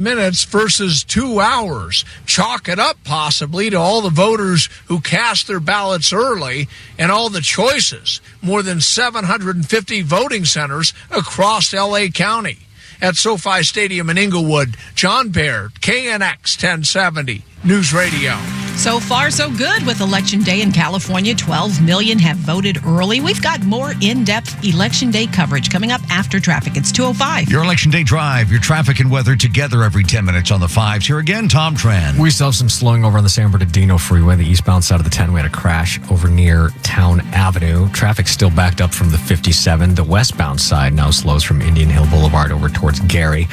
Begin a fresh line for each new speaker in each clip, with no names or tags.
minutes versus 2 hours. Chalk it up possibly to all the voters who cast their ballots early and all the choices. More than 750 voting centers across LA County. At SoFi Stadium in Inglewood, John Baird, KNX 1070 News Radio.
So far, so good with Election Day in California. 12 million have voted early. We've got more in-depth Election Day coverage coming up after traffic. It's 2:05.
Your Election Day drive, your traffic and weather together every 10 minutes on the 5s. Here again, Tom Tran.
We still have some slowing over on the San Bernardino Freeway. The eastbound side of the 10, we had a crash over near Town Avenue. Traffic's still backed up from the 57. The westbound side now slows from Indian Hill Boulevard over towards Gary.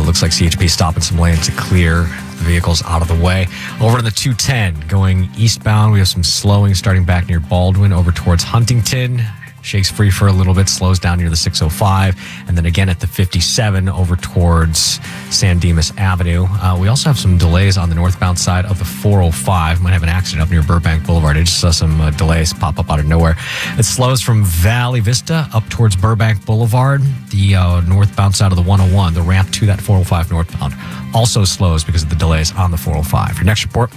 Looks like CHP stopping some lanes to clear the vehicles out of the way. Over to the 210, going eastbound, we have some slowing starting back near Baldwin over towards Huntington. Shakes free for a little bit, slows down near the 605, and then again at the 57 over towards San Dimas Avenue. We also have some delays on the northbound side of the 405. Might have an accident up near Burbank Boulevard. I just saw some delays pop up out of nowhere. It slows from Valley Vista up towards Burbank Boulevard. The northbound side of the 101, the ramp to that 405 northbound, also slows because of the delays on the 405. Your next report,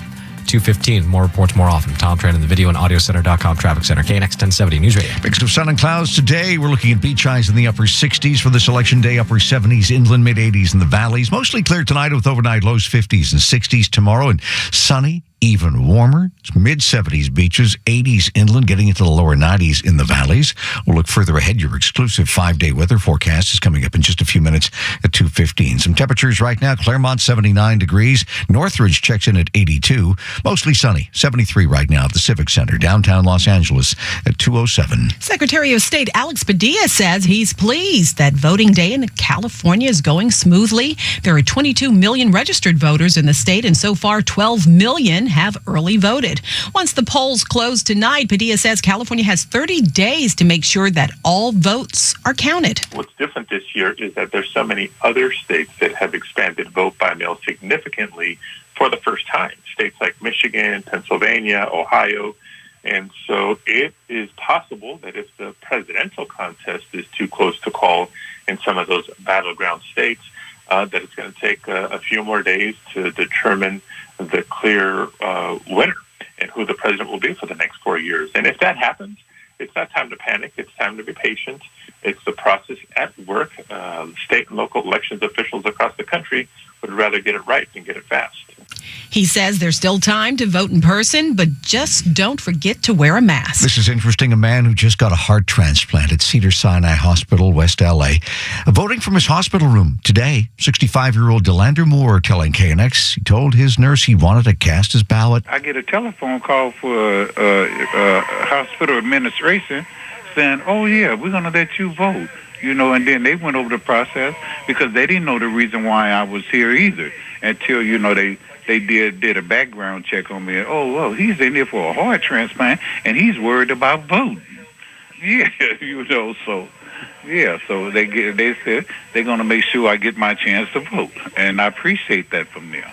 2:15. More reports more often. Tom Tran in the video and audiocenter.com traffic center. KNX 1070 News Radio.
Mix of sun and clouds today. We're looking at beach highs in the upper 60s for this election day. Upper 70s, inland mid 80s in the valleys. Mostly clear tonight with overnight lows 50s and 60s tomorrow. And sunny, even warmer. It's mid 70s beaches, 80s inland, getting into the lower 90s in the valleys. We'll look further ahead. Your exclusive 5-day weather forecast is coming up in just a few minutes at 2:15. Some temperatures right now. Claremont 79 degrees. Northridge checks in at 82. Mostly sunny, 73 right now at the Civic Center. Downtown Los Angeles at 2:07.
Secretary of State Alex Padilla says he's pleased that voting day in California is going smoothly. There are 22 million registered voters in the state, and so far 12 million have early voted. Once the polls close tonight, Padilla says California has 30 days to make sure that all votes are counted.
What's different this year is that there's so many other states that have expanded vote by mail significantly for the first time. States like Michigan, Pennsylvania, Ohio. And so it is possible that if the presidential contest is too close to call in some of those battleground states, that it's going to take a few more days to determine the clear winner and who the president will be for the next 4 years. And if that happens, it's not time to panic. It's time to be patient. It's the process at work. State and local elections officials across the country would rather get it right than get it fast.
He says there's still time to vote in person, but just don't forget to wear a mask.
This is interesting. A man who just got a heart transplant at Cedars-Sinai Hospital, West LA. Voting from his hospital room today, 65-year-old Delander Moore telling KNX he told his nurse he wanted to cast his ballot.
I get a telephone call for hospital administration saying, oh, yeah, we're going to let you vote. You know, and then they went over the process because they didn't know the reason why I was here either until, you know, they did a background check on me. Oh, well, he's in there for a heart transplant, and he's worried about voting. Yeah, you know, so, yeah, so they said they're going to make sure I get my chance to vote, and I appreciate that from them.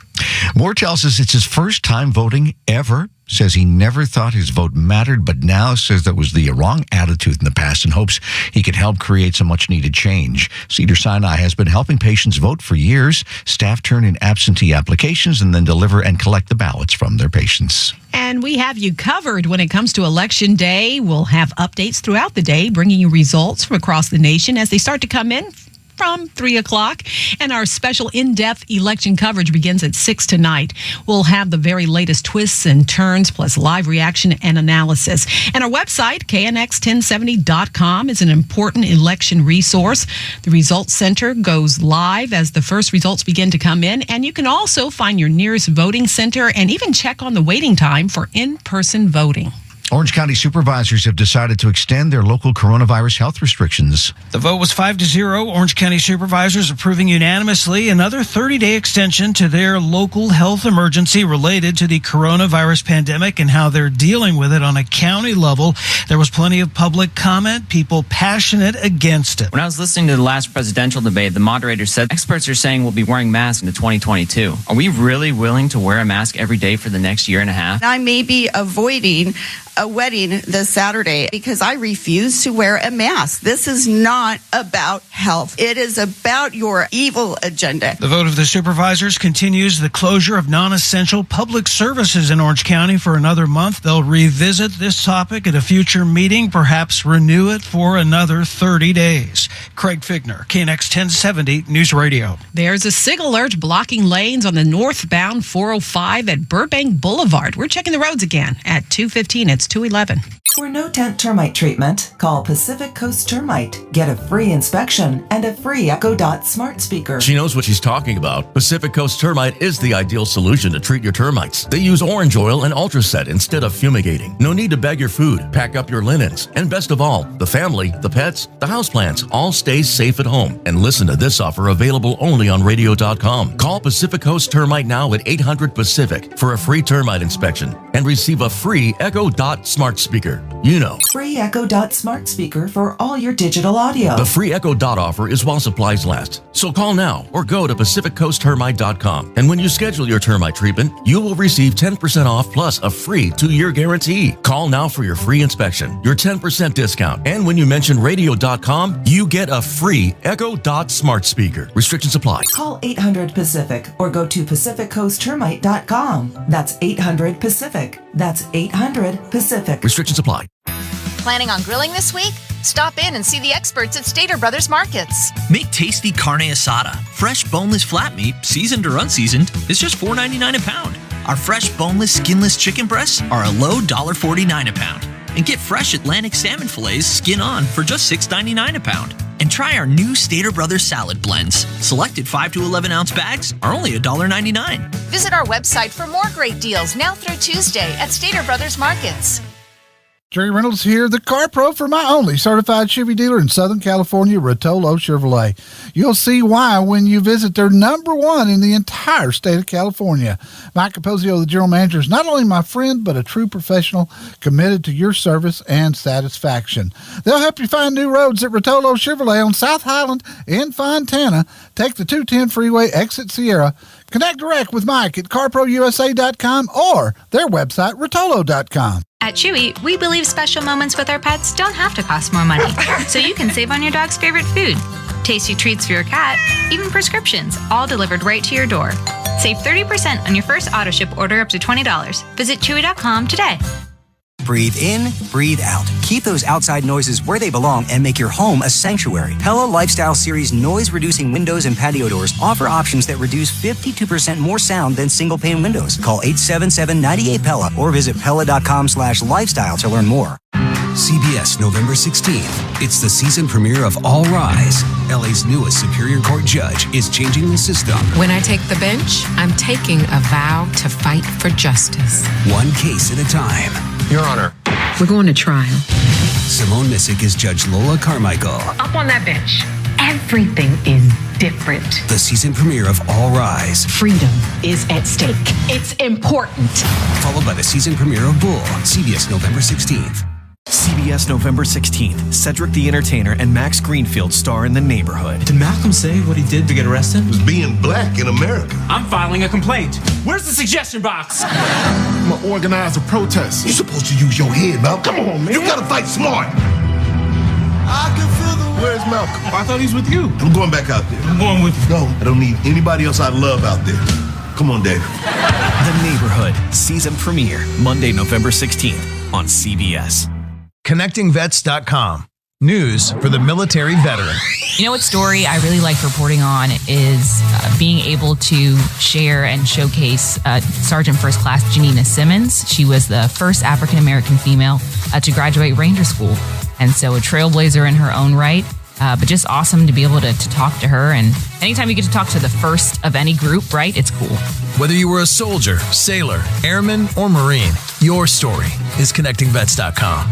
Moore tells us it's his first time voting ever. Says he never thought his vote mattered, but now says that was the wrong attitude in the past and hopes he can help create some much-needed change. Cedars-Sinai has been helping patients vote for years. Staff turn in absentee applications and then deliver and collect the ballots from their patients.
And we have you covered when it comes to Election Day. We'll have updates throughout the day, bringing you results from across the nation as they start to come in from 3 o'clock. And our special in-depth election coverage begins at 6 tonight. We'll have the very latest twists and turns, plus live reaction and analysis. And our website, knx1070.com, is an important election resource. The Results Center goes live as the first results begin to come in. And you can also find your nearest voting center and even check on the waiting time for in-person voting.
Orange County Supervisors have decided to extend their local coronavirus health restrictions.
The vote was 5-0. Orange County Supervisors approving unanimously another 30-day extension to their local health emergency related to the coronavirus pandemic and how they're dealing with it on a county level. There was plenty of public comment, people passionate against it.
When I was listening to the last presidential debate, the moderator said experts are saying we'll be wearing masks into 2022. Are we really willing to wear a mask every day for the next year and a half?
I may be avoiding a wedding this Saturday because I refuse to wear a mask. This is not about health. It is about your evil agenda.
The vote of the supervisors continues the closure of non-essential public services in Orange County for another month. They'll revisit this topic at a future meeting, perhaps renew it for another 30 days. Craig Figner, KNX 1070 News Radio.
There's a SIG alert blocking lanes on the northbound 405 at Burbank Boulevard. We're checking the roads again at 2:15. It's 2:11.
For no-tent termite treatment, call Pacific Coast Termite. Get a free inspection and a free Echo Dot smart speaker.
She knows what she's talking about. Pacific Coast Termite is the ideal solution to treat your termites. They use orange oil and Ultraset instead of fumigating. No need to bag your food, pack up your linens. And best of all, the family, the pets, the houseplants all stay safe at home. And listen to this offer available only on radio.com. Call Pacific Coast Termite now at 800-PACIFIC for a free termite inspection and receive a free Echo Dot smart speaker. You know.
Free Echo Dot smart speaker for all your digital audio.
The free Echo Dot offer is while supplies last. So call now or go to PacificCoastTermite.com. And when you schedule your termite treatment, you will receive 10% off plus a free 2-year guarantee. Call now for your free inspection, your 10% discount. And when you mention radio.com, you get a free Echo Dot smart speaker. Restrictions apply.
Call 800-PACIFIC or go to PacificCoastTermite.com. That's 800-PACIFIC. That's 800-PACIFIC.
Restrictions apply.
Planning on grilling this week? Stop in and see the experts at Stater Brothers Markets.
Make tasty carne asada. Fresh boneless flat meat, seasoned or unseasoned, is just $4.99 a pound. Our fresh boneless, skinless chicken breasts are a low $1.49 a pound. And get fresh Atlantic salmon fillets skin on for just $6.99 a pound. And try our new Stater Brothers salad blends. Selected 5 to 11 ounce bags are only $1.99.
Visit our website for more great deals now through Tuesday at Stater Brothers Markets.
Jerry Reynolds here, the Car Pro for my only certified Chevy dealer in Southern California, Rotolo Chevrolet. You'll see why when you visit their #1 in the entire state of California. Mike Capozio, the general manager, is not only my friend, but a true professional committed to your service and satisfaction. They'll help you find new roads at Rotolo Chevrolet on South Highland in Fontana. Take the 210 freeway, exit Sierra. Connect direct with Mike at carprousa.com or their website, rotolo.com.
At Chewy, we believe special moments with our pets don't have to cost more money, so you can save on your dog's favorite food. Tasty treats for your cat, even prescriptions, all delivered right to your door. Save 30% on your first auto ship order up to $20. Visit Chewy.com today.
Breathe in, breathe out. Keep those outside noises where they belong and make your home a sanctuary. Pella Lifestyle Series noise-reducing windows and patio doors offer options that reduce 52% more sound than single-pane windows. Call 877-98-PELLA or visit Pella.com/lifestyle to learn more.
CBS, November 16th. It's the season premiere of All Rise. LA's newest Superior Court judge is changing the system.
When I take the bench, I'm taking a vow to fight for justice.
One case at a time.
Your Honor. We're going to trial.
Simone Missick is Judge Lola Carmichael.
Up on that bench, everything is different.
The season premiere of All Rise.
Freedom is at stake. It's important.
Followed by the season premiere of Bull. CBS, November 16th.
CBS November 16th. Cedric the Entertainer and Max Greenfield star in The Neighborhood.
Did Malcolm say what he did to get arrested?
It was being black in America.
I'm filing a complaint. Where's the suggestion box?
I'm gonna organize a protest. You're supposed to use your head, Malcolm. Come on, man. You gotta fight smart. Where's Malcolm?
I thought he's with you.
I'm going back out there.
I'm going with you.
No, I don't need anybody else I love out there. Come on, David.
The Neighborhood. Season premiere. Monday, November 16th on CBS.
ConnectingVets.com. News for the military veteran.
You know what story I really like reporting on is being able to share and showcase Sergeant First Class Janina Simmons. She was the first African-American female to graduate Ranger School. And so a trailblazer in her own right, but just awesome to be able to talk to her. And anytime you get to talk to the first of any group, right, it's cool.
Whether you were a soldier, sailor, airman, or Marine, your story is ConnectingVets.com.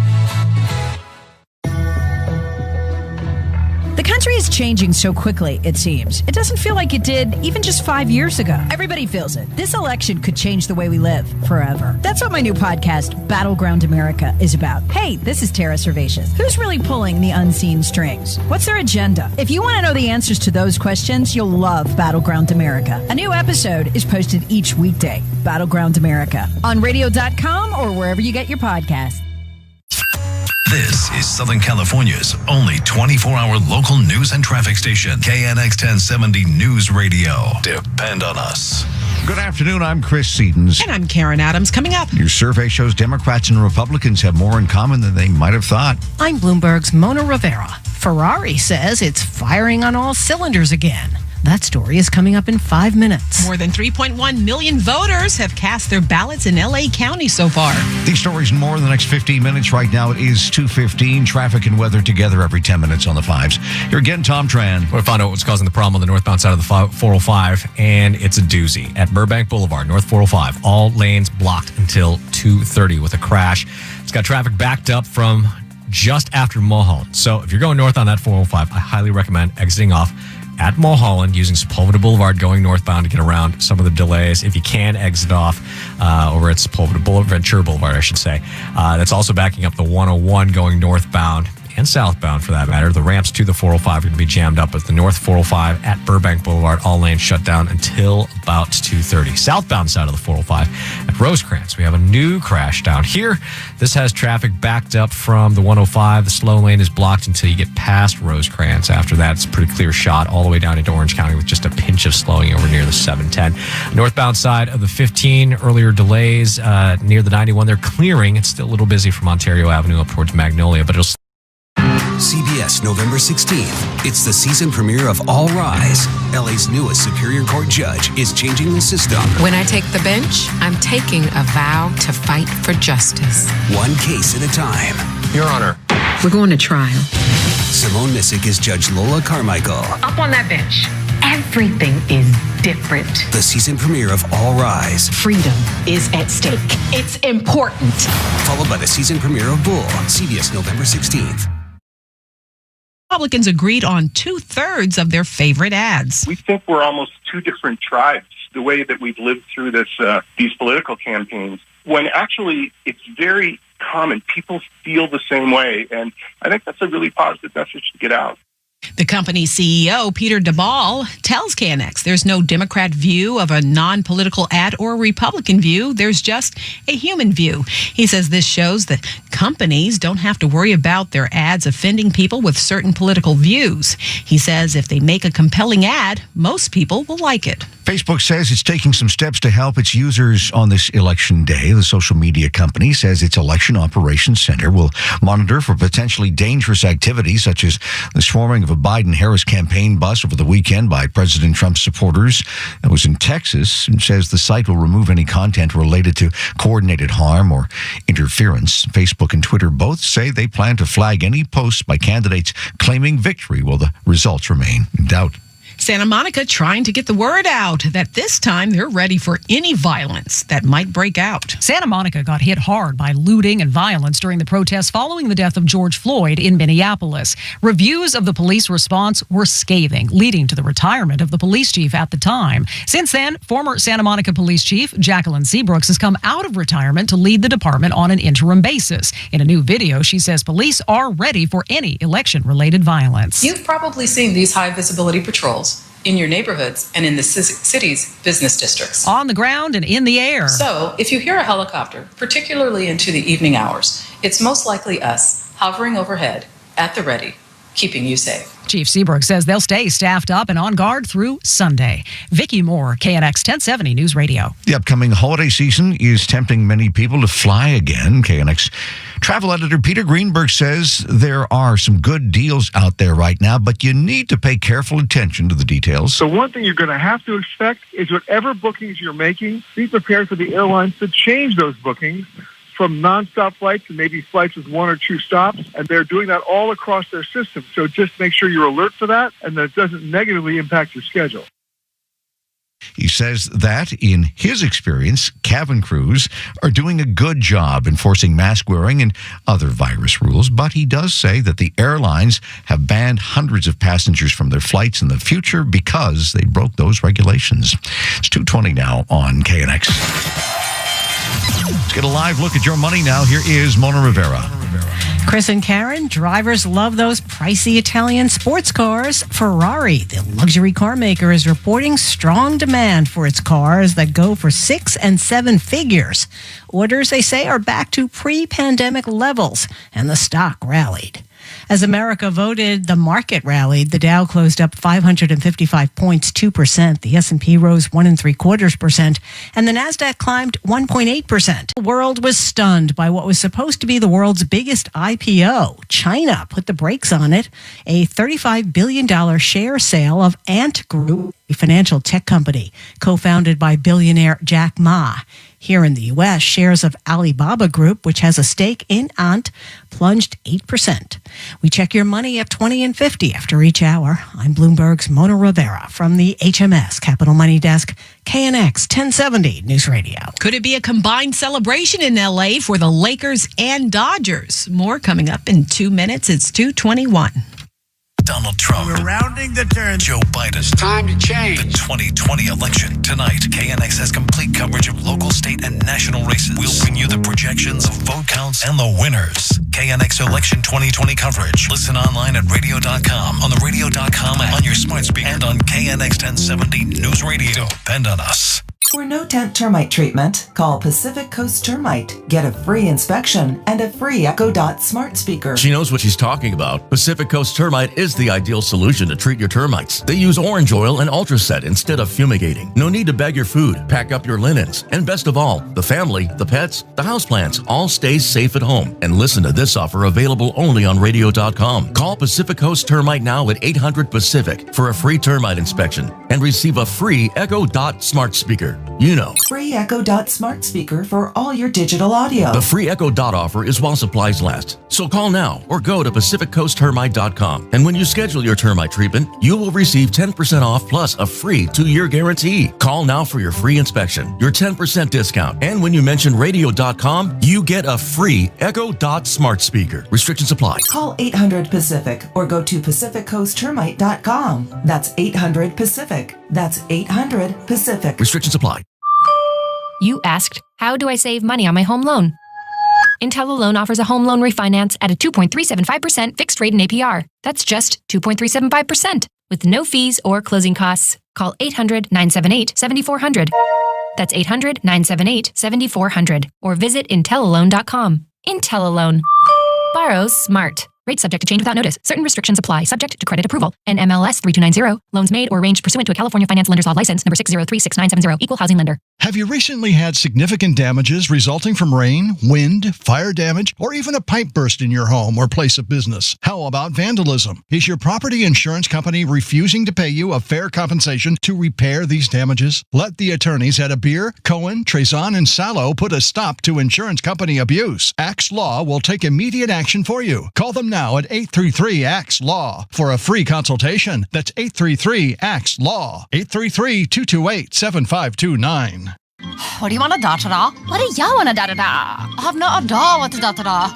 The country is changing so quickly, it seems. It doesn't feel like it did even just 5 years ago. Everybody feels it. This election could change the way we live forever. That's what my new podcast, Battleground America, is about. Hey, this is Tara Servatius. Who's really pulling the unseen strings? What's their agenda? If you want to know the answers to those questions, you'll love Battleground America. A new episode is posted each weekday. Battleground America on radio.com or wherever you get your podcasts.
This is Southern California's only 24-hour local news and traffic station, KNX 1070 News Radio. Depend on us.
Good afternoon. I'm Chris Sedens.
And I'm Karen Adams. Coming up,
Your survey shows Democrats and Republicans have more in common than they might have thought.
I'm Bloomberg's Mona Rivera. Ferrari says it's firing on all cylinders again. That story is coming up in 5 minutes.
More than 3.1 million voters have cast their ballots in L.A. County so far.
These stories and more in the next 15 minutes. Right now it is 2:15. Traffic and weather together every 10 minutes on the 5s. Here again, Tom Tran.
We'll find out what's causing the problem on the northbound side of the 405, and it's a doozy. At Burbank Boulevard, North 405, all lanes blocked until 2:30 with a crash. It's got traffic backed up from just after Mulholland. So if you're going north on that 405, I highly recommend exiting off at Mulholland using Sepulveda Boulevard going northbound to get around some of the delays. If you can, exit off over at Sepulveda Boulevard, Ventura Boulevard, I should say. That's also backing up the 101 going northbound and southbound for that matter. The ramps to the 405 are going to be jammed up, but the North 405 at Burbank Boulevard, all lanes shut down until about 2:30. Southbound side of the 405 at Rosecrans, we have a new crash down here. This has traffic backed up from the 105. The slow lane is blocked until you get past Rosecrans. After that, it's a pretty clear shot all the way down into Orange County with just a pinch of slowing over near the 710. Northbound side of the 15, earlier delays near the 91. They're clearing. It's still a little busy from Ontario Avenue up towards Magnolia, but it'll
CBS, November 16th. It's the season premiere of All Rise. LA's newest Superior Court judge is changing the system.
When I take the bench, I'm taking a vow to fight for justice.
One case at a time.
Your Honor. We're going to trial.
Simone Missick is Judge Lola Carmichael.
Up on that bench. Everything is different.
The season premiere of All Rise.
Freedom is at stake. It's important.
Followed by the season premiere of Bull. CBS, November 16th.
Republicans agreed on 2/3 of their favorite ads.
We think we're almost two different tribes, the way that we've lived through these political campaigns, when actually it's very common. People feel the same way, and I think that's a really positive message to get out.
The company's CEO, Peter DeBall, tells KNX there's no Democrat view of a non-political ad or Republican view. There's just a human view. He says this shows that companies don't have to worry about their ads offending people with certain political views. He says if they make a compelling ad, most people will like it.
Facebook says it's taking some steps to help its users on this election day. The social media company says its election operations center will monitor for potentially dangerous activities such as the swarming of a Biden-Harris campaign bus over the weekend by President Trump's supporters. That was in Texas, and says the site will remove any content related to coordinated harm or interference. Facebook and Twitter both say they plan to flag any posts by candidates claiming victory while the results remain in doubt.
Santa Monica trying to get the word out that this time they're ready for any violence that might break out.
Santa Monica got hit hard by looting and violence during the protests following the death of George Floyd in Minneapolis. Reviews of the police response were scathing, leading to the retirement of the police chief at the time. Since then, former Santa Monica police chief Jacqueline Seabrooks has come out of retirement to lead the department on an interim basis. In a new video, she says police are ready for any election-related violence.
You've probably seen these high-visibility patrols in your neighborhoods and in the city's business districts.
On the ground and in the air.
So, if you hear a helicopter, particularly into the evening hours, it's most likely us hovering overhead at the ready, keeping you safe.
Chief Seabrook says they'll stay staffed up and on guard through Sunday. Vicki Moore, KNX 1070 News Radio.
The upcoming holiday season is tempting many people to fly again. KNX travel editor Peter Greenberg says there are some good deals out there right now, but you need to pay careful attention to the details.
So one thing you're going to have to expect is whatever bookings you're making, be prepared for the airlines to change those bookings from nonstop flights to maybe flights with one or two stops, and they're doing that all across their system. So just make sure you're alert for that and that it doesn't negatively impact your schedule.
He says that, in his experience, cabin crews are doing a good job enforcing mask wearing and other virus rules, but he does say that the airlines have banned hundreds of passengers from their flights in the future because they broke those regulations. It's 2:20 now on KNX. Let's get a live look at your money now. Here is Mona Rivera.
Chris and Karen, drivers love those pricey Italian sports cars. Ferrari, the luxury car maker, is reporting strong demand for its cars that go for 6 and 7 figures. Orders, they say, are back to pre-pandemic levels, and the stock rallied. As America voted, the market rallied. The Dow closed up 555 points, 2%. The S&P rose 1.75%, and the Nasdaq climbed 1.8%. The world was stunned by what was supposed to be the world's biggest IPO. China put the brakes on it. A $35 billion share sale of Ant Group, a financial tech company co-founded by billionaire Jack Ma. Here in the U.S., shares of Alibaba Group, which has a stake in Ant, plunged 8%. We check your money at 20 and 50 after each hour. I'm Bloomberg's Mona Rivera from the HMS Capital Money Desk, KNX 1070 News Radio.
Could it be a combined celebration in L.A. for the Lakers and Dodgers? More coming up in 2 minutes. It's 2:21.
Donald Trump.
We're rounding the turn.
Joe Biden.
It's time to change.
The 2020 election. Tonight, KNX has complete coverage of local, state, and national races. We'll bring you the projections of vote counts and the winners. KNX Election 2020 coverage. Listen online at radio.com, on the radio.com app, on your smart speaker, and on KNX 1070 News Radio. Depend on us.
For no-tent termite treatment, call Pacific Coast Termite. Get a free inspection and a free Echo Dot smart speaker.
She knows what she's talking about. Pacific Coast Termite is the ideal solution to treat your termites. They use orange oil and Ultraset instead of fumigating. No need to bag your food, pack up your linens. And best of all, the family, the pets, the houseplants all stay safe at home. And listen to this offer available only on radio.com. Call Pacific Coast Termite now at 800-PACIFIC for a free termite inspection and receive a free Echo Dot smart speaker. You know.
Free Echo Dot smart speaker for all your digital audio.
The free Echo Dot offer is while supplies last. So call now or go to PacificCoastTermite.com. And when you schedule your termite treatment, you will receive 10% off plus a free 2-year guarantee. Call now for your free inspection, your 10% discount. And when you mention radio.com, you get a free Echo Dot smart speaker. Restrictions apply.
Call 800-PACIFIC or go to PacificCoastTermite.com. That's 800-PACIFIC. That's 800-PACIFIC.
Restrictions apply.
You asked, how do I save money on my home loan? IntelliLoan offers a home loan refinance at a 2.375% fixed rate in APR. That's just 2.375% with no fees or closing costs. Call 800-978-7400. That's 800-978-7400 or visit IntelliLoan.com. IntelliLoan. Borrow smart. Rate subject to change without notice. Certain restrictions apply. Subject to credit approval. NMLS 3290. Loans made or arranged pursuant to a California Finance Lenders Law license number 6036970. Equal housing lender.
Have you recently had significant damages resulting from rain, wind, fire damage, or even a pipe burst in your home or place of business? How about vandalism? Is your property insurance company refusing to pay you a fair compensation to repair these damages? Let the attorneys at Abir, Cohen, Trezon, and Salo put a stop to insurance company abuse. Axe Law will take immediate action for you. Call them now at 833-AXE-LAW for a free consultation. That's 833-AXE-LAW. 833-228-7529.
What do you want to da-da-da? What do you want to da-da-da? I have no idea what to da-da-da.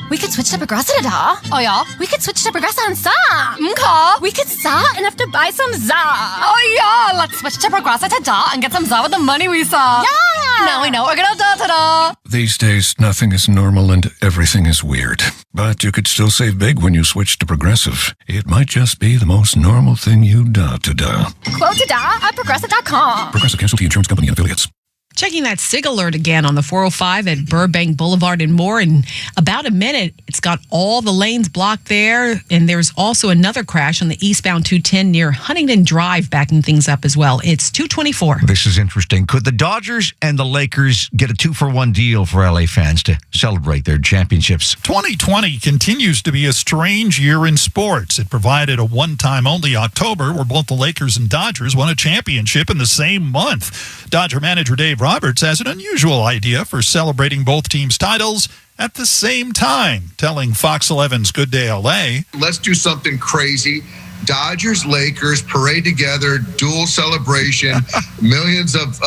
We could switch to Progressive da. Oh yeah? We could switch to Progressive and sa. Okay. We could sa and have to buy some za. Oh yeah, let's switch to Progressive to da and get some za with the money we saw. Yeah! Now we know we're gonna da-da-da.
These days, nothing is normal and everything is weird. But you could still save big when you switch to Progressive. It might just be the most normal thing you da-to-da.
Quote to da at Progressive.com.
Progressive Casualty Insurance Company and Affiliates.
Checking that SIG alert again on the 405 at Burbank Boulevard and more. In about a minute, it's got all the lanes blocked there. And there's also another crash on the eastbound 210 near Huntington Drive, backing things up as well. It's 224.
This is interesting. Could the Dodgers and the Lakers get a 2-for-1 deal for LA fans to celebrate their championships?
2020 continues to be a strange year in sports. It provided a one-time only October where both the Lakers and Dodgers won a championship in the same month. Dodger manager Dave Roberts has an unusual idea for celebrating both teams' titles at the same time, telling Fox 11's Good Day LA.
Let's do something crazy. Dodgers, Lakers, parade together, dual celebration, millions of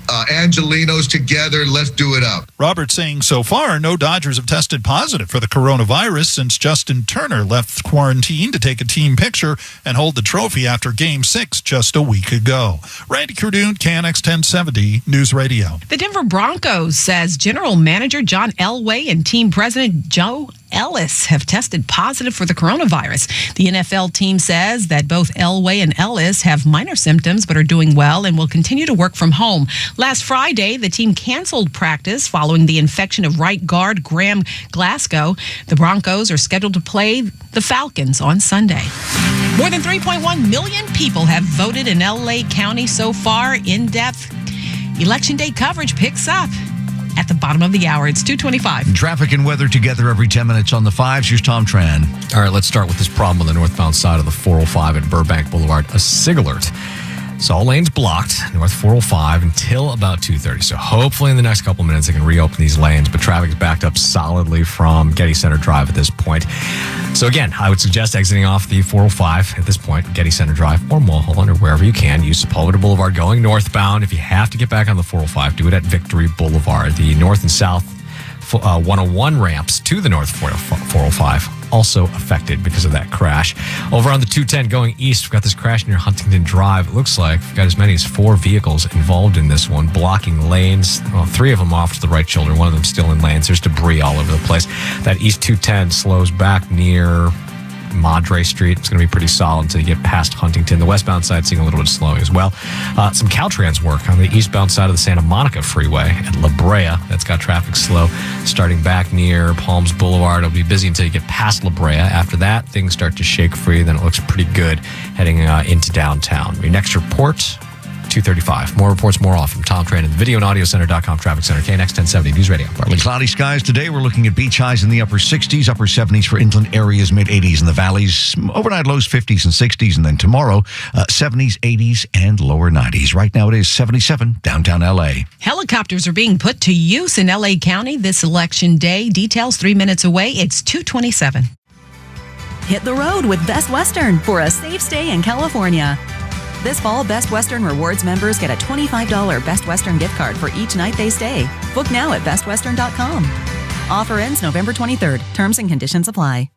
Angelinos together. Let's do it up.
Roberts saying so far, no Dodgers have tested positive for the coronavirus since Justin Turner left quarantine to take a team picture and hold the trophy after Game 6 just a week ago. Randy Cardoon, KNX 1070 News Radio.
The Denver Broncos says General Manager John Elway and Team President Joe Ellis have tested positive for the coronavirus. The NFL team says that both Elway and Ellis have minor symptoms but are doing well and will continue to work from home. Last Friday, the team canceled practice following the infection of right guard Graham Glasgow. The Broncos are scheduled to play the Falcons on Sunday. More than 3.1 million people have voted in LA County so far. In-depth Election Day coverage picks up at the bottom of the hour. It's 2:25.
Traffic and weather together every 10 minutes on the 5s. Here's Tom Tran.
All right, let's start with this problem on the northbound side of the 405 at Burbank Boulevard. A SIG alert. So all lanes blocked, north 405 until about 2:30. So hopefully in the next couple minutes they can reopen these lanes, but traffic is backed up solidly from Getty Center Drive at this point. So again, I would suggest exiting off the 405 at this point, Getty Center Drive or Mulholland or wherever you can. Use Sepulveda Boulevard going northbound. If you have to get back on the 405, do it at Victory Boulevard. The north and south 101 ramps to the north 405 also affected because of that crash. Over on the 210 going east, we've got this crash near Huntington Drive. It looks like we've got as many as 4 vehicles involved in this one, blocking lanes. Well, 3 of them off to the right shoulder, 1 of them still in lanes. There's debris all over the place. That east 210 slows back near Madre Street. It's going to be pretty solid until you get past Huntington. The westbound side seeing a little bit of slowing as well. Some Caltrans work on the eastbound side of the Santa Monica Freeway at La Brea. That's got traffic slow starting back near Palms Boulevard. It'll be busy until you get past La Brea. After that, things start to shake free. Then it looks pretty good heading into downtown. Your next report, 2:35. More reports, more off from Tom Tran at the videoandaudioCenter.com Traffic Center, KNX 1070 News Radio.
Partly cloudy skies today. We're looking at beach highs in the upper 60s, upper 70s for inland areas, mid 80s in the valleys, overnight lows 50s and 60s, and then tomorrow 70s, 80s, and lower 90s. Right now it is 77 downtown LA.
Helicopters are being put to use in LA County this election day. Details 3 minutes away. It's 2:27.
Hit the road with Best Western for a safe stay in California. This fall, Best Western Rewards members get a $25 Best Western gift card for each night they stay. Book now at bestwestern.com. Offer ends November 23rd. Terms and conditions apply.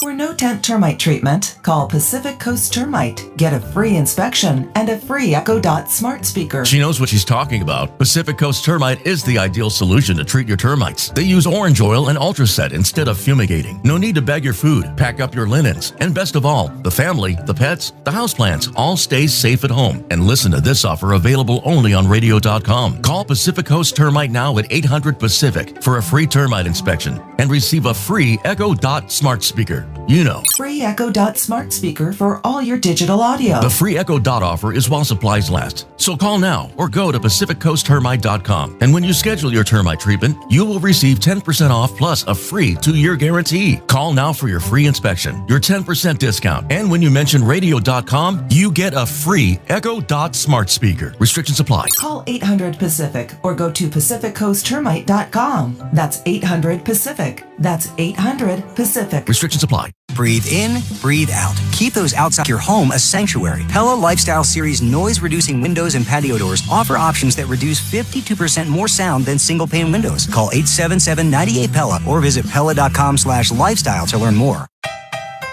For no tent termite treatment, call Pacific Coast Termite. Get a free inspection and a free Echo Dot smart speaker.
She knows what she's talking about. Pacific Coast Termite is the ideal solution to treat your termites. They use orange oil and Ultraset instead of fumigating. No need to bag your food, pack up your linens, and best of all, the family, the pets, the houseplants all stay safe at home. And listen to this offer available only on radio.com. Call Pacific Coast Termite now at 800-PACIFIC for a free termite inspection and receive a free Echo Dot smart speaker. You know.
Free Echo Dot smart speaker for all your digital audio.
The free Echo Dot offer is while supplies last. So call now or go to PacificCoastTermite.com. And when you schedule your termite treatment, you will receive 10% off plus a free 2-year guarantee. Call now for your free inspection, your 10% discount. And when you mention radio.com, you get a free Echo Dot smart speaker. Restrictions apply.
Call 800-PACIFIC or go to PacificCoastTermite.com. That's 800-PACIFIC. That's 800-PACIFIC.
Restrictions apply.
Breathe in, breathe out. Keep those outside your home a sanctuary. Pella Lifestyle Series noise-reducing windows and patio doors offer options that reduce 52% more sound than single-pane windows. Call 877-98-PELLA or visit Pella.com/lifestyle to learn more.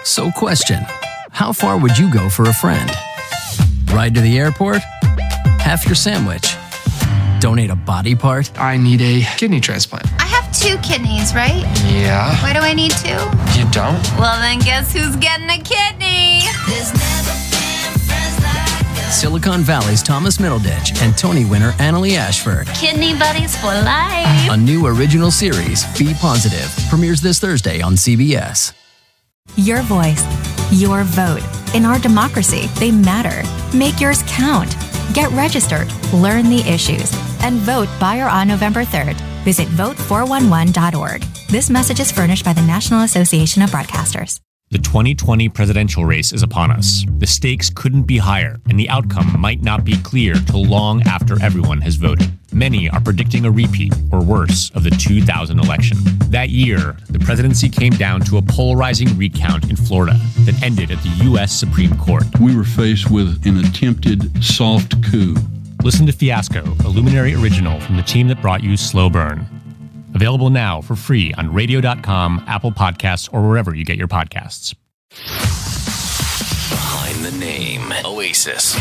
So question, how far would you go for a friend? Ride to the airport? Half your sandwich? Donate a body part?
I need a kidney transplant.
I have 2 kidneys, right?
Yeah.
Why do I need 2?
You don't?
Well, then guess who's getting a kidney?
Silicon Valley's Thomas Middleditch and Tony winner Annalie Ashford.
Kidney buddies for life.
A new original series, Be Positive, premieres this Thursday on CBS.
Your voice, your vote. In our democracy, they matter. Make yours count. Get registered, learn the issues, and vote by or on November 3rd. Visit vote411.org. This message is furnished by the National Association of Broadcasters.
The 2020 presidential race is upon us. The stakes couldn't be higher, and the outcome might not be clear till long after everyone has voted. Many are predicting a repeat, or worse, of the 2000 election. That year, the presidency came down to a polarizing recount in Florida that ended at the U.S. Supreme Court.
We were faced with an attempted soft coup.
Listen to Fiasco, a Luminary original from the team that brought you Slow Burn. Available now for free on radio.com, Apple Podcasts, or wherever you get your podcasts.
Behind the name, Oasis.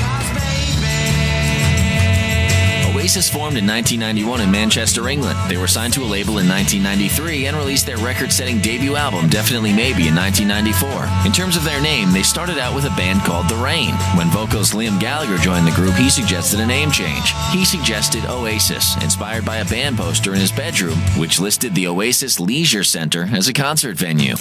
Oasis formed in 1991 in Manchester, England. They were signed to a label in 1993 and released their record-setting debut album, Definitely Maybe, in 1994. In terms of their name, they started out with a band called The Rain. When vocalist Liam Gallagher joined the group, he suggested a name change. He suggested Oasis, inspired by a band poster in his bedroom, which listed the Oasis Leisure Center as a concert venue.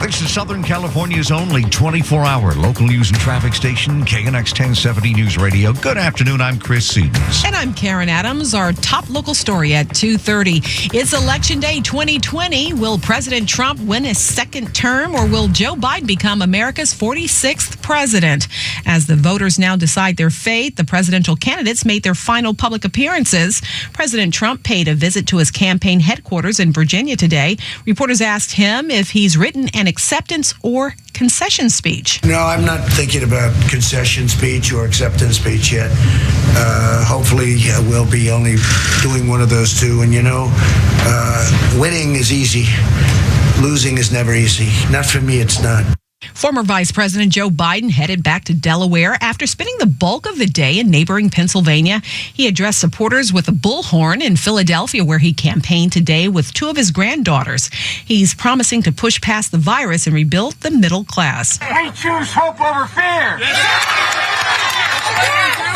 This is Southern California's only 24-hour local news and traffic station, KNX 1070 News Radio. Good afternoon, I'm Chris Sedens.
And I'm Karen Adams. Our top local story at 2:30. It's Election Day 2020. Will President Trump win a second term, or will Joe Biden become America's 46th president? As the voters now decide their fate, the presidential candidates made their final public appearances. President Trump paid a visit to his campaign headquarters in Virginia today. Reporters asked him if he's written an acceptance or concession speech.
No, I'm not thinking about concession speech or acceptance speech yet. Hopefully we'll be only doing one of those two. And winning is easy. Losing is never easy. Not for me, it's not.
Former Vice President Joe Biden headed back to Delaware after spending the bulk of the day in neighboring Pennsylvania. He addressed supporters with a bullhorn in Philadelphia, where he campaigned today with two of his granddaughters. He's promising to push past the virus and rebuild the middle class.
We choose hope over fear.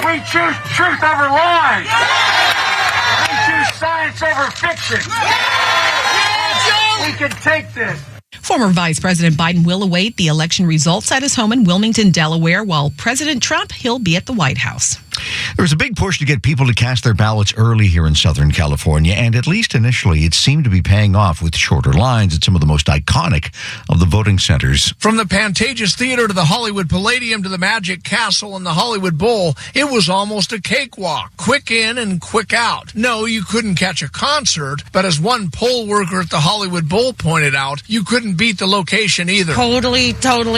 We choose truth over lies. We choose science over fiction. We can take this.
Former Vice President Biden will await the election results at his home in Wilmington, Delaware, while President Trump, he'll be at the White House.
There was a big push to get people to cast their ballots early here in Southern California, and at least initially, it seemed to be paying off with shorter lines at some of the most iconic of the voting centers.
From the Pantages Theater to the Hollywood Palladium to the Magic Castle and the Hollywood Bowl, it was almost a cakewalk. Quick in and quick out. No, you couldn't catch a concert, but as one poll worker at the Hollywood Bowl pointed out, you couldn't beat the location either.
Totally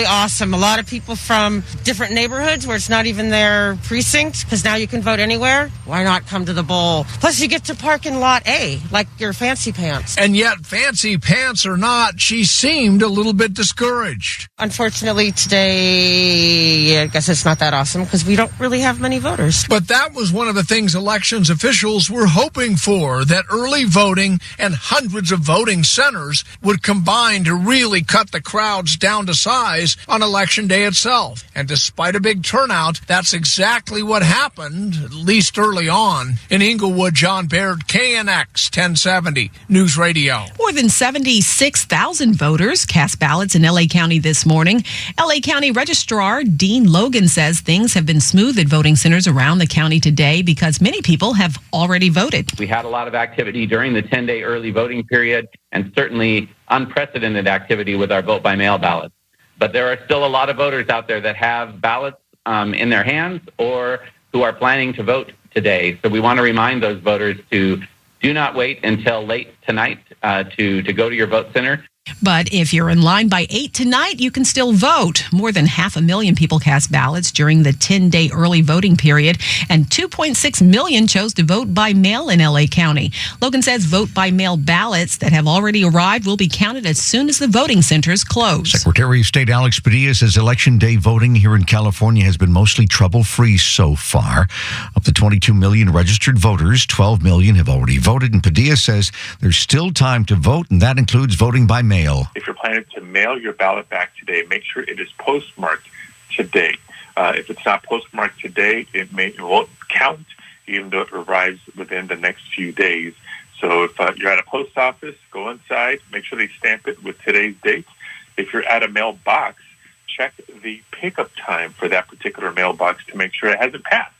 awesome. A lot of people from different neighborhoods where it's not even their precinct, because now you can vote anywhere. Why not come to the bowl? Plus, you get to park in Lot A, like your fancy pants.
And yet, fancy pants or not, she seemed a little bit discouraged.
Unfortunately, today, I guess it's not that awesome because we don't really have many voters.
But that was one of the things elections officials were hoping for, that early voting and hundreds of voting centers would combine to really cut the crowds down to size on Election Day itself. And despite a big turnout, that's exactly what happened, at least early on. In Inglewood, John Baird, KNX 1070 News Radio.
More than 76,000 voters cast ballots in L.A. County this morning. L.A. County Registrar Dean Logan says things have been smooth at voting centers around the county today because many people have already voted.
We had a lot of activity during the 10-day early voting period, and certainly unprecedented activity with our vote-by-mail ballots. But there are still a lot of voters out there that have ballots in their hands or who are planning to vote today. So we want to remind those voters to do not wait until late tonight to go to your vote center.
But if you're in line by 8 tonight, you can still vote. More than 500,000 people cast ballots during the 10-day early voting period, and 2.6 million chose to vote by mail in L.A. County. Logan says vote-by-mail ballots that have already arrived will be counted as soon as the voting centers close.
Secretary of State Alex Padilla says Election Day voting here in California has been mostly trouble-free so far. Of the 22 million registered voters, 12 million have already voted, and Padilla says there's still time to vote, and that includes voting by mail.
If you're planning to mail your ballot back today, make sure it is postmarked today. If it's not postmarked today, it won't count, even though it arrives within the next few days. So if you're at a post office, go inside, make sure they stamp it with today's date. If you're at a mailbox, check the pickup time for that particular mailbox to make sure it hasn't passed.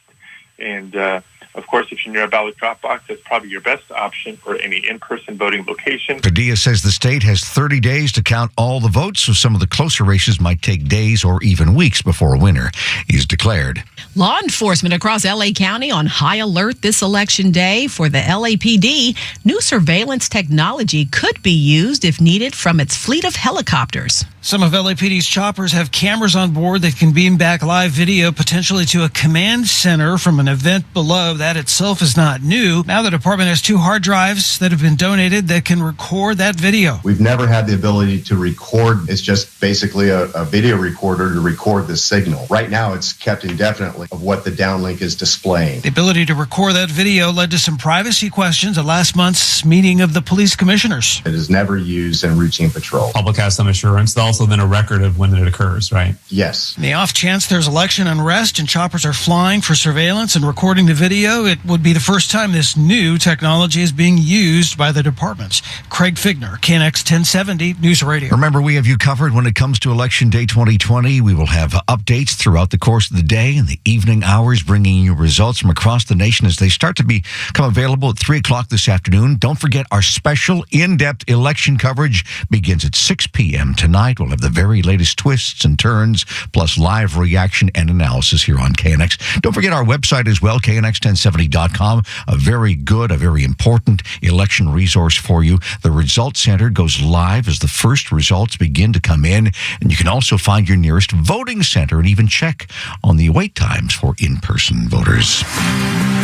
And of course, if you're near a ballot drop box, that's probably your best option, or any in-person voting location.
Padilla says the state has 30 days to count all the votes, so some of the closer races might take days or even weeks before a winner is declared.
Law enforcement across L.A. County on high alert this election day. For the LAPD, new surveillance technology could be used if needed from its fleet of helicopters.
Some of LAPD's choppers have cameras on board that can beam back live video potentially to a command center from an event below. That itself is not new. Now the department has 2 hard drives that have been donated that can record that video.
We've never had the ability to record. It's just basically a video recorder to record the signal. Right now it's kept indefinitely of what the downlink is displaying.
The ability to record that video led to some privacy questions at last month's meeting of the police commissioners.
It is never used in routine patrol.
Public has some assurance. They'll also then a record of when it occurs, right?
Yes.
In the off chance there's election unrest and choppers are flying for surveillance and recording the video, it would be the first time this new technology is being used by the departments. Craig Figner, KNX 1070 News Radio.
Remember, we have you covered when it comes to Election Day 2020. We will have updates throughout the course of the day and the evening hours, bringing you results from across the nation as they start to become available at 3 o'clock this afternoon. Don't forget, our special in-depth election coverage begins at 6 p.m. tonight. We'll have the very latest twists and turns, plus live reaction and analysis here on KNX. Don't forget our website as well, knx1070.com. A very good, a very important election resource for you. The Results Center goes live as the first results begin to come in, and you can also find your nearest voting center and even check on the wait times for in-person voters.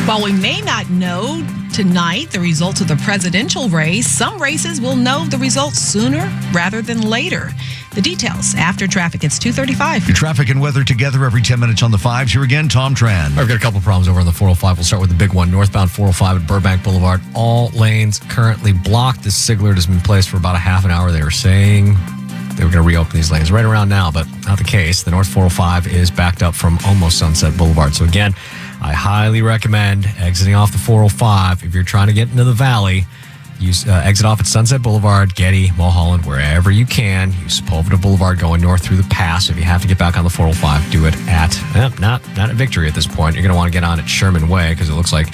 While we may not know tonight the results of the presidential race, some races will know the results sooner rather than later. The details after traffic. It's 2:35.
Your traffic and weather together every 10 minutes on the 5s. Here again, Tom Tran.
I've got a couple problems over on the 405. We'll start with the big one. Northbound 405 at Burbank Boulevard. All lanes currently blocked. This signaler has been placed for about a half an hour. They were saying they were going to reopen these lanes right around now, but not the case. The North 405 is backed up from almost Sunset Boulevard. So again, I highly recommend exiting off the 405 if you're trying to get into the valley. Use exit off at Sunset Boulevard, Getty, Mulholland, wherever you can. Use Sepulveda Boulevard going north through the pass. If you have to get back on the 405, do it at, not at Victory at this point. You're going to want to get on at Sherman Way because it looks like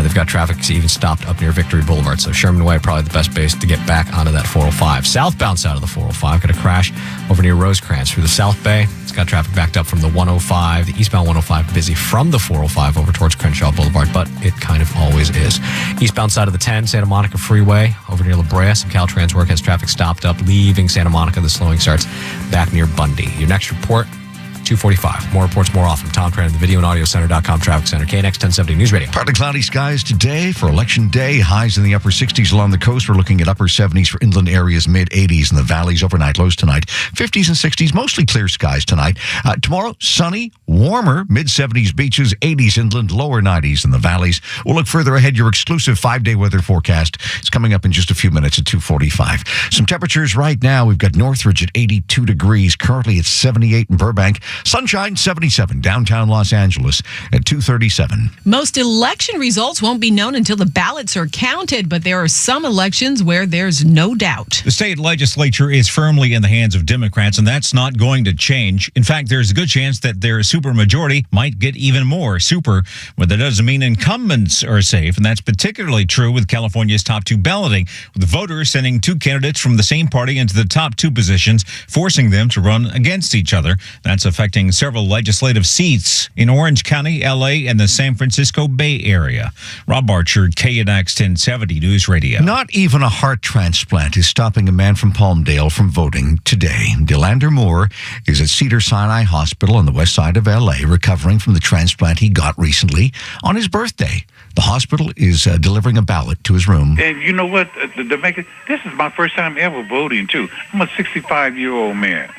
they've got traffic even stopped up near Victory Boulevard. So Sherman Way, probably the best base to get back onto that 405. Southbound side of the 405, got a crash over near Rosecrans through the South Bay. It's got traffic backed up from the 105. The eastbound 105 busy from the 405 over towards Crenshaw Boulevard, but it kind of always is. Eastbound side of the 10, Santa Monica Freeway over near La Brea. Some Caltrans work has traffic stopped up, leaving Santa Monica. The slowing starts back near Bundy. Your next report, 2:45. More reports more often. Tom Tran, the Video and Audio Center.com Traffic Center, KNX 1070 News Radio.
Partly cloudy skies today for Election Day. Highs in the upper 60s along the coast. We're looking at upper 70s for inland areas, mid 80s in the valleys. Overnight lows tonight, 50s and 60s, mostly clear skies tonight. Tomorrow, sunny, warmer, mid 70s beaches, 80s inland, lower 90s in the valleys. We'll look further ahead. Your exclusive 5-day weather forecast is coming up in just a few minutes at 2:45. Some temperatures right now. We've got Northridge at 82 degrees. Currently it's 78 in Burbank. Sunshine 77 downtown Los Angeles at 2:37.
Most election results won't be known until the ballots are counted, but there are some elections where there's no doubt.
The state legislature is firmly in the hands of Democrats, and that's not going to change. In fact, there's a good chance that their supermajority might get even more super, but that doesn't mean incumbents are safe, and that's particularly true with California's top 2 balloting, with the voters sending 2 candidates from the same party into the top 2 positions, forcing them to run against each other. That's affecting several legislative seats in Orange County, LA, and the San Francisco Bay Area. Rob Archer, KNX 1070 News Radio.
Not even a heart transplant is stopping a man from Palmdale from voting today. Delander Moore is at Cedars-Sinai Hospital on the west side of LA, recovering from the transplant he got recently on his birthday. The hospital is delivering a ballot to his room.
And you know what? This is my first time ever voting, too. I'm a 65-year-old man,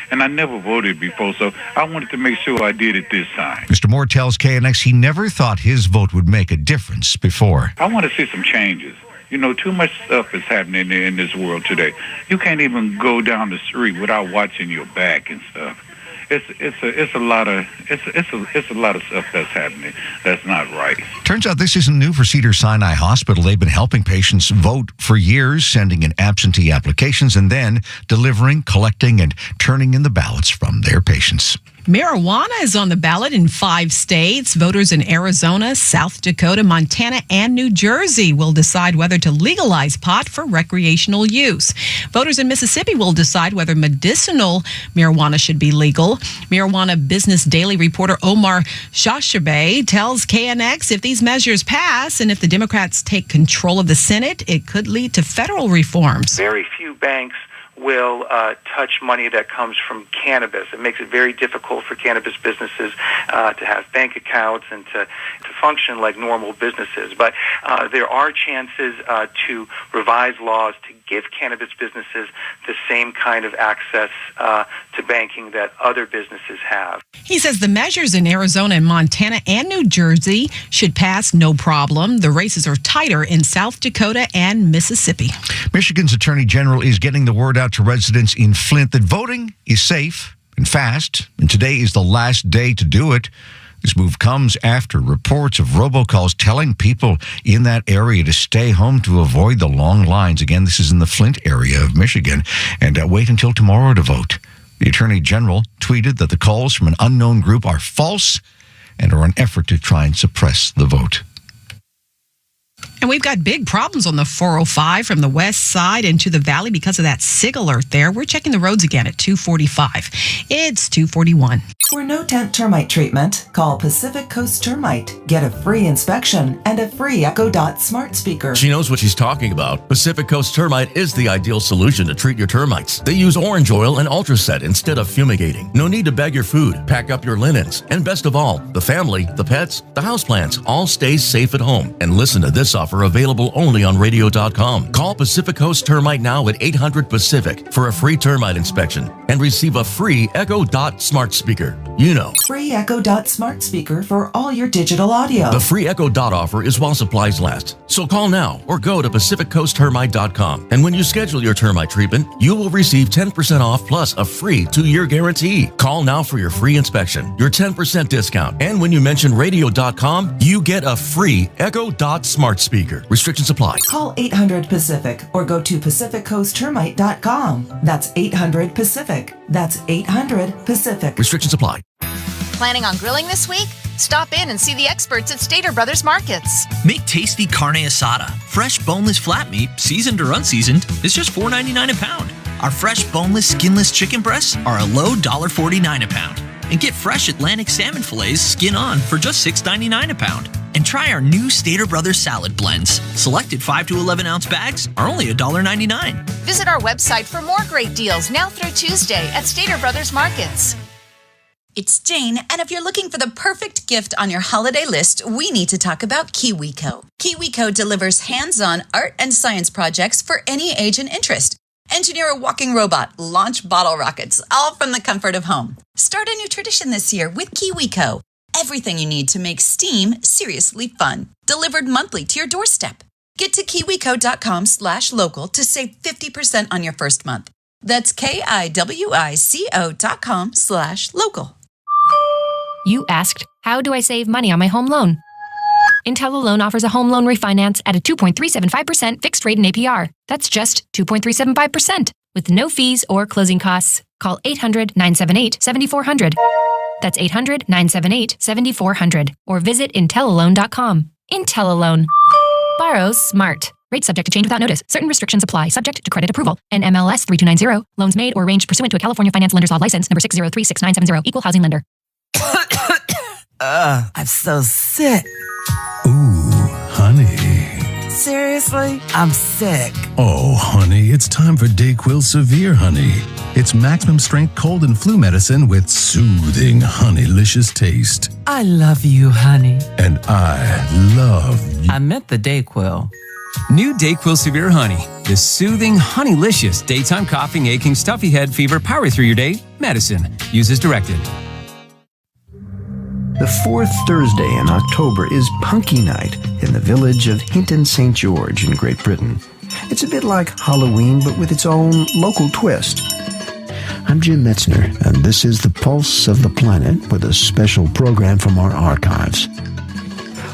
and I never voted before, so I wanted to make sure I did it this time.
Mr. Moore tells KNX he never thought his vote would make a difference before.
I want to see some changes. You know, too much stuff is happening in this world today. You can't even go down the street without watching your back and stuff. It's a lot of stuff that's happening that's not right.
Turns out this isn't new for Cedars-Sinai Hospital. They've been helping patients vote for years, sending in absentee applications and then delivering, collecting, and turning in the ballots from their patients.
Marijuana is on the ballot in 5 states. Voters in Arizona, South Dakota, Montana, and New Jersey will decide whether to legalize pot for recreational use. Voters in Mississippi will decide whether medicinal marijuana should be legal. Marijuana Business Daily reporter Omar Shashabeh tells KNX if these measures pass and if the Democrats take control of the Senate, it could lead to federal reforms.
Very few banks
will touch money that comes from cannabis. It makes it very difficult for cannabis businesses to have bank accounts and to function like normal businesses. But there are chances to revise laws to give cannabis businesses the same kind of access to banking that other businesses have.
He says the measures in Arizona and Montana and New Jersey should pass no problem. The races are tighter in South Dakota and Mississippi.
Michigan's Attorney General is getting the word out to residents in Flint that voting is safe and fast, and today is the last day to do it. This move comes after reports of robocalls telling people in that area to stay home to avoid the long lines. Again, this is in the Flint area of Michigan, and wait until tomorrow to vote. The Attorney General tweeted that the calls from an unknown group are false and are an effort to try and suppress the vote.
And we've got big problems on the 405 from the west side into the valley because of that SIG alert there. We're checking the roads again at 245. It's 241.
For no-tent termite treatment, call Pacific Coast Termite. Get a free inspection and a free Echo Dot smart speaker.
She knows what she's talking about. Pacific Coast Termite is the ideal solution to treat your termites. They use orange oil and Ultraset instead of fumigating. No need to bag your food, pack up your linens, and best of all, the family, the pets, the houseplants all stay safe at home. And listen to this offer available only on radio.com. Call Pacific Coast Termite now at 800-PACIFIC for a free termite inspection and receive a free Echo Dot smart speaker. You know.
Free Echo Dot smart speaker for all your digital audio.
The free Echo Dot offer is while supplies last. So call now or go to PacificCoastTermite.com. And when you schedule your termite treatment, you will receive 10% off plus a free 2-year guarantee. Call now for your free inspection, your 10% discount. And when you mention radio.com, you get a free Echo Dot smart speaker. Restrictions apply.
Call 800-PACIFIC or go to PacificCoastTermite.com. That's 800-PACIFIC. That's 800-PACIFIC.
Restrictions apply.
Planning on grilling this week? Stop in and see the experts at Stater Brothers Markets.
Make tasty carne asada. Fresh boneless flat meat, seasoned or unseasoned, is just $4.99 a pound. Our fresh boneless, skinless chicken breasts are a low $1.49 a pound. And get fresh Atlantic salmon fillets skin on for just $6.99 a pound. And try our new Stater Brothers salad blends. Selected 5 to 11 ounce bags are only $1.99.
Visit our website for more great deals now through Tuesday at Stater Brothers Markets.
It's Jane, and if you're looking for the perfect gift on your holiday list, we need to talk about KiwiCo. KiwiCo delivers hands-on art and science projects for any age and interest. Engineer a walking robot, launch bottle rockets, all from the comfort of home. Start a new tradition this year with KiwiCo. Everything you need to make STEAM seriously fun. Delivered monthly to your doorstep. Get to kiwico.com/local to save 50% on your first month. That's KIWICO.com/local.
You asked, how do I save money on my home loan? IntelliLoan offers a home loan refinance at a 2.375% fixed rate and APR. That's just 2.375% with no fees or closing costs. Call 800-978-7400. That's 800-978-7400 or visit IntelliLoan.com. IntelliLoan. Borrow smart. Rate subject to change without notice. Certain restrictions apply. Subject to credit approval. NMLS 3290. Loans made or arranged pursuant to a California Finance Lenders Law license number 6036970. Equal housing lender.
I'm so sick.
Ooh, honey.
Seriously? I'm sick.
Oh, honey, it's time for DayQuil Severe Honey. It's maximum strength cold and flu medicine with soothing, honeylicious taste.
I love you, honey.
And I love you.
I meant the DayQuil.
New DayQuil Severe Honey. The soothing, honeylicious, daytime coughing, aching, stuffy head, fever, power through your day medicine. Use as directed.
The fourth Thursday in October is Punky Night in the village of Hinton St. George in Great Britain. It's a bit like Halloween, but with its own local twist. I'm Jim Metzner, and this is the Pulse of the Planet with a special program from our archives.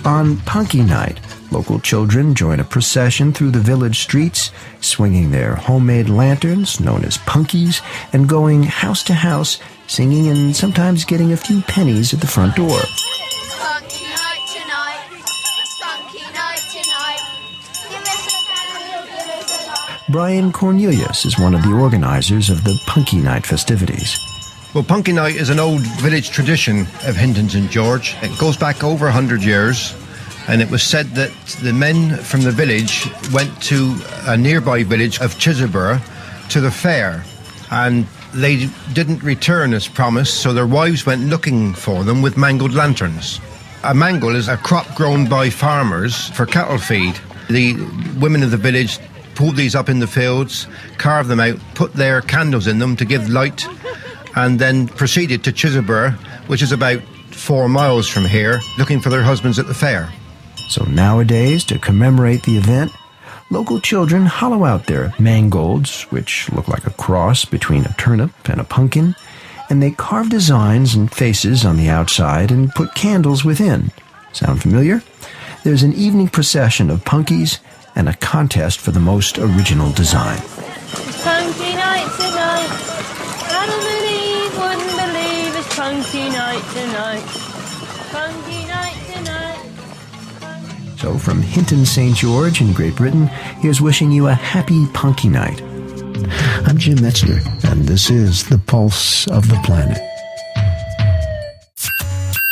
On Punky Night, local children join a procession through the village streets, swinging their homemade lanterns, known as punkies, and going house to house, singing and sometimes getting a few pennies at the front door.
Spunky night tonight. Spunky night tonight. Give us a night.
Brian Cornelius is one of the organizers of the Punky Night festivities.
Well, Punky Night is an old village tradition of Hinton St. George. It goes back over 100 years. And it was said that the men from the village went to a nearby village of Chiselsborough to the fair, and they didn't return as promised, so their wives went looking for them with mangold lanterns. A mangold is a crop grown by farmers for cattle feed. The women of the village pulled these up in the fields, carved them out, put their candles in them to give light, and then proceeded to Chiselborough, which is about 4 miles from here, looking for their husbands at the fair.
So nowadays, to commemorate the event, local children hollow out their mangolds, which look like a cross between a turnip and a pumpkin, and they carve designs and faces on the outside and put candles within. Sound familiar? There's an evening procession of punkies and a contest for the most original design.
It's punky night tonight. Wouldn't believe it's punky night tonight. Punky night tonight.
So from Hinton St. George in Great Britain, here's wishing you a happy punky night. I'm Jim Metzner, and this is The Pulse of the Planet.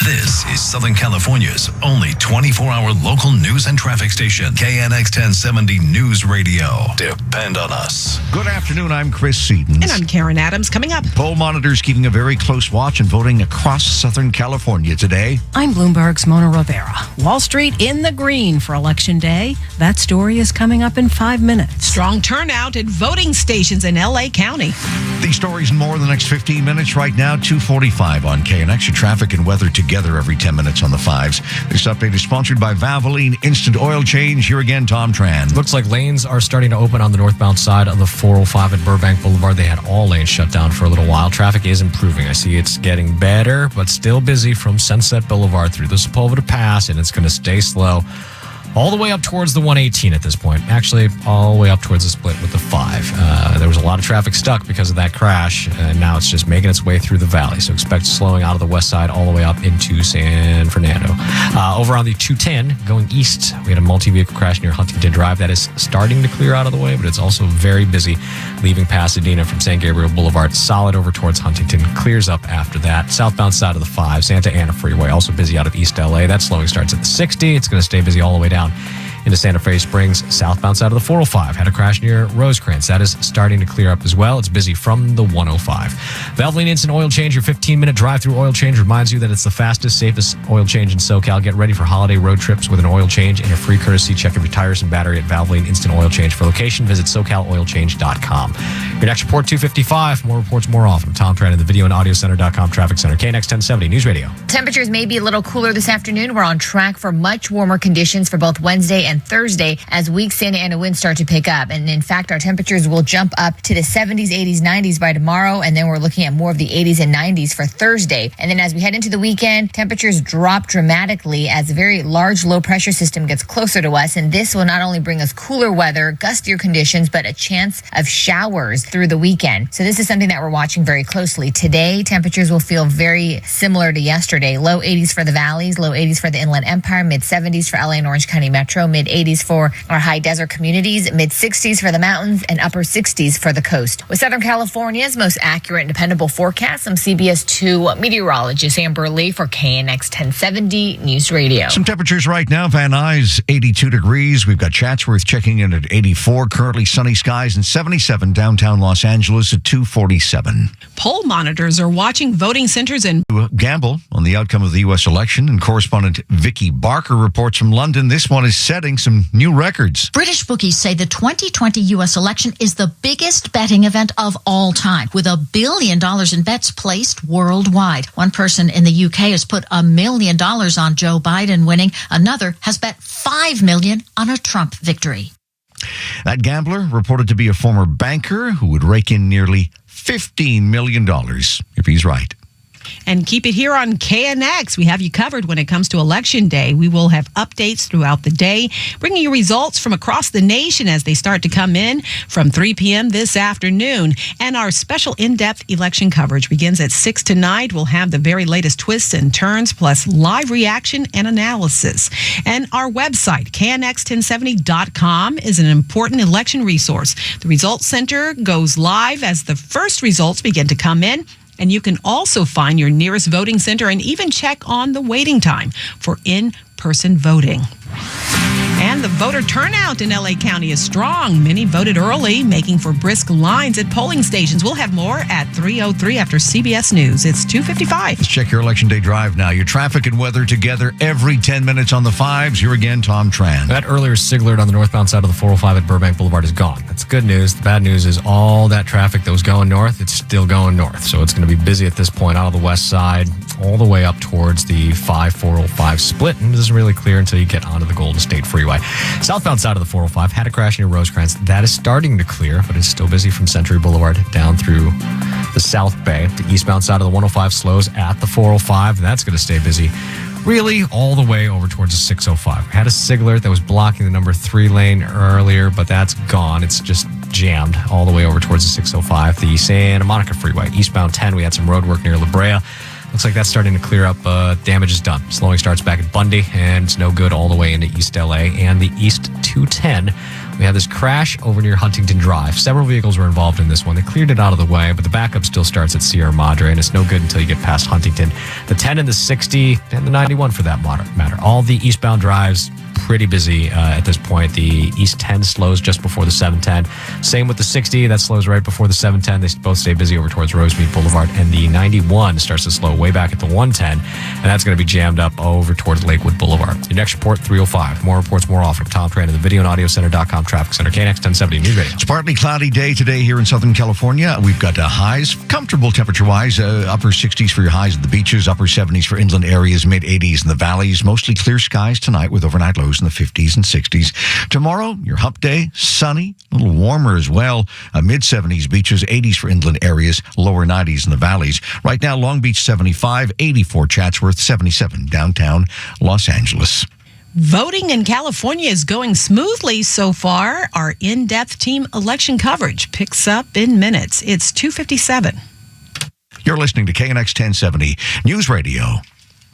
This is Southern California's only 24-hour local news and traffic station, KNX 1070 News Radio. Depend on us.
Good afternoon. I'm Chris Seaton.
And I'm Karen Adams. Coming up,
Poll monitors keeping a very close watch and voting across Southern California today.
I'm Bloomberg's Mona Rivera. Wall Street in the green for Election Day. That story is coming up in 5 minutes. Strong turnout at voting stations in L.A. County.
These stories and more in the next 15 minutes. Right now, 2:45 on KNX. Your traffic and weather together every 10 minutes on the 5s. This update is sponsored by Valvoline Instant Oil Change. Here again, Tom Tran.
Looks like lanes are starting to open on the northbound side of the 405 at Burbank Boulevard. They had all lanes shut down for a little while. Traffic is improving. I see it's getting better, but still busy from Sunset Boulevard through the Sepulveda Pass, and it's going to stay slow all the way up towards the 118 at this point. Actually, all the way up towards the split with the 5. There was a lot of traffic stuck because of that crash, and now it's just making its way through the valley. So expect slowing out of the west side all the way up into San Fernando. Over on the 210, going east, we had a multi-vehicle crash near Huntington Drive. That is starting to clear out of the way, but it's also very busy leaving Pasadena from San Gabriel Boulevard. Solid over towards Huntington. Clears up after that. Southbound side of the 5, Santa Ana Freeway, also busy out of East LA. That slowing starts at the 60. It's going to stay busy all the way down into Santa Fe Springs. Southbound side of the 405 had a crash near Rosecrans. That is starting to clear up as well. It's busy from the 105. Valvoline Instant Oil Change, your 15-minute drive-through oil change, reminds you that it's the fastest, safest oil change in SoCal. Get ready for holiday road trips with an oil change and a free courtesy check of your tires and battery at Valvoline Instant Oil Change. For location, visit SoCalOilChange.com. Your next report, 2:55. More reports more often. Tom Tran in the video and audio center.com traffic center. KNX 1070 News Radio.
Temperatures may be a little cooler this afternoon. We're on track for much warmer conditions for both Wednesday and Thursday as weak Santa Ana winds start to pick up. And in fact, our temperatures will jump up to the 70s, 80s, 90s by tomorrow. And then we're looking at more of the 80s and 90s for Thursday. And then as we head into the weekend, temperatures drop dramatically as a very large low pressure system gets closer to us. And this will not only bring us cooler weather, gustier conditions, but a chance of showers through the weekend. So this is something that we're watching very closely. Today, temperatures will feel very similar to yesterday. Low 80s for the valleys, low 80s for the Inland Empire, mid 70s for LA and Orange County Metro, mid 80s for our high desert communities, mid 60s for the mountains, and upper 60s for the coast. With Southern California's most accurate and dependable forecast, I'm CBS 2 meteorologist Amber Lee for KNX 1070 News Radio.
Some temperatures right now. Van Nuys, 82 degrees. We've got Chatsworth checking in at 84. Currently sunny skies and 77 downtown Los Angeles at 2:47.
Poll monitors are watching voting centers in
Gamble on the outcome of the U.S. election, and correspondent Vicky Barker reports from London. This one is setting some new records.
British bookies say the 2020 U.S. election is the biggest betting event of all time, with $1 billion in bets placed worldwide. One person in the UK has put $1 million on Joe Biden winning. Another has bet $5 million on a Trump victory.
That gambler reported to be a former banker who would rake in nearly $15 million if he's right.
And keep it here on KNX. We have you covered when it comes to Election Day. We will have updates throughout the day, bringing you results from across the nation as they start to come in from 3 p.m. this afternoon. And our special in-depth election coverage begins at 6 tonight. We'll have the very latest twists and turns, plus live reaction and analysis. And our website, KNX1070.com, is an important election resource. The Results Center goes live as the first results begin to come in. And you can also find your nearest voting center and even check on the waiting time for in-person voting. And the voter turnout in LA County is strong. Many voted early, making for brisk lines at polling stations. We'll have more at 3:03 after CBS News. It's 2:55.
Let's check your Election Day drive now. Your traffic and weather together every 10 minutes on the fives. Here again, Tom Tran.
That earlier SIG alert on the northbound side of the 405 at Burbank Boulevard is gone. That's good news. The bad news is all that traffic that was going north, it's still going north. So it's going to be busy at this point out of the west side all the way up towards the 5405 split. And it doesn't really clear until you get onto the Golden State Freeway. Southbound side of the 405 had a crash near Rosecrans. That is starting to clear, but it's still busy from Century Boulevard down through the South Bay. The eastbound side of the 105 slows at the 405, and that's going to stay busy really all the way over towards the 605. We had a SIG alert that was blocking the number 3 lane earlier, but that's gone. It's just jammed all the way over towards the 605. The Santa Monica Freeway, eastbound 10, we had some road work near La Brea. Looks like that's starting to clear up. Damage is done. Slowing starts back at Bundy, and it's no good all the way into East LA. And the East 210, we had this crash over near Huntington Drive. Several vehicles were involved in this one. They cleared it out of the way, but the backup still starts at Sierra Madre, and it's no good until you get past Huntington. The 10 and the 60, and the 91 for that matter. All the eastbound drives pretty busy at this point. The East 10 slows just before the 710. Same with the 60, that slows right before the 710. They both stay busy over towards Rosemead Boulevard. And the 91 starts to slow way back at the 110, and that's going to be jammed up over towards Lakewood Boulevard. Your next report, 3:05. More reports more often. Tom Tran in the video and audio center.com traffic center. KNX 1070 News Radio.
It's partly cloudy day today here in Southern California. We've got highs, comfortable temperature-wise, upper 60s for your highs at the beaches, upper 70s for inland areas, mid 80s in the valleys. Mostly clear skies tonight with overnight lows in the 50s and 60s. Tomorrow, your hump day, sunny, a little warmer as well. Mid 70s beaches, 80s for inland areas, lower 90s in the valleys. Right now, Long Beach 75, 84 Chatsworth, 77 downtown Los Angeles.
Voting in California is going smoothly so far. Our in-depth team election coverage picks up in minutes. It's 2:57.
You're listening to KNX 1070 News Radio,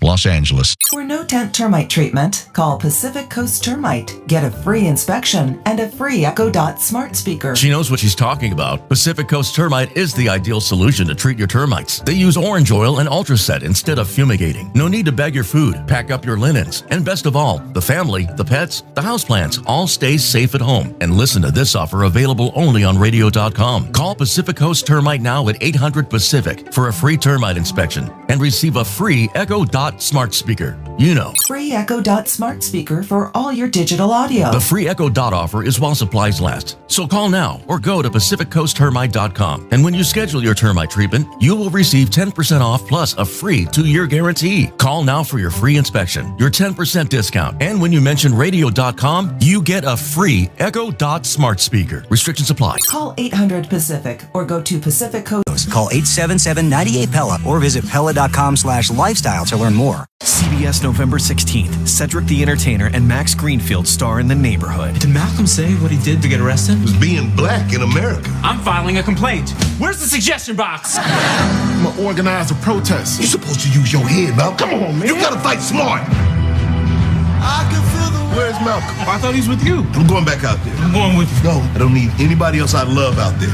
Los Angeles.
For no tent termite treatment, call Pacific Coast Termite. Get a free inspection and a free Echo Dot smart speaker.
She knows what she's talking about. Pacific Coast Termite is the ideal solution to treat your termites. They use orange oil and Ultraset instead of fumigating. No need to bag your food, pack up your linens, and best of all, the family, the pets, the houseplants all stay safe at home. And listen to this offer available only on radio.com. Call Pacific Coast Termite now at 800-PACIFIC for a free termite inspection and receive a free Echo Dot smart speaker. You know.
Free Echo Dot smart speaker for all your digital audio.
The free Echo Dot offer is while supplies last. So call now or go to PacificCoastTermite.com. And when you schedule your termite treatment, you will receive 10% off plus a free 2-year guarantee. Call now for your free inspection, your 10% discount. And when you mention radio.com, you get a free Echo Dot smart speaker. Restrictions apply.
Call 800-PACIFIC or go to Pacific Coast.
Call 877-98-PELLA or visit Pella.com/lifestyle to learn more.
CBS November 16th. Cedric the Entertainer and Max Greenfield star in The Neighborhood.
Did Malcolm say what he did to get arrested?
It was being black in America.
I'm filing a complaint. Where's the suggestion box?
I'm gonna organize a protest. You're supposed to use your head, Malcolm. Come on, man. You gotta fight smart. I can feel the... Where's Malcolm?
I thought he's with you.
I'm going back out there.
I'm going with you.
No, I don't need anybody else I love out there.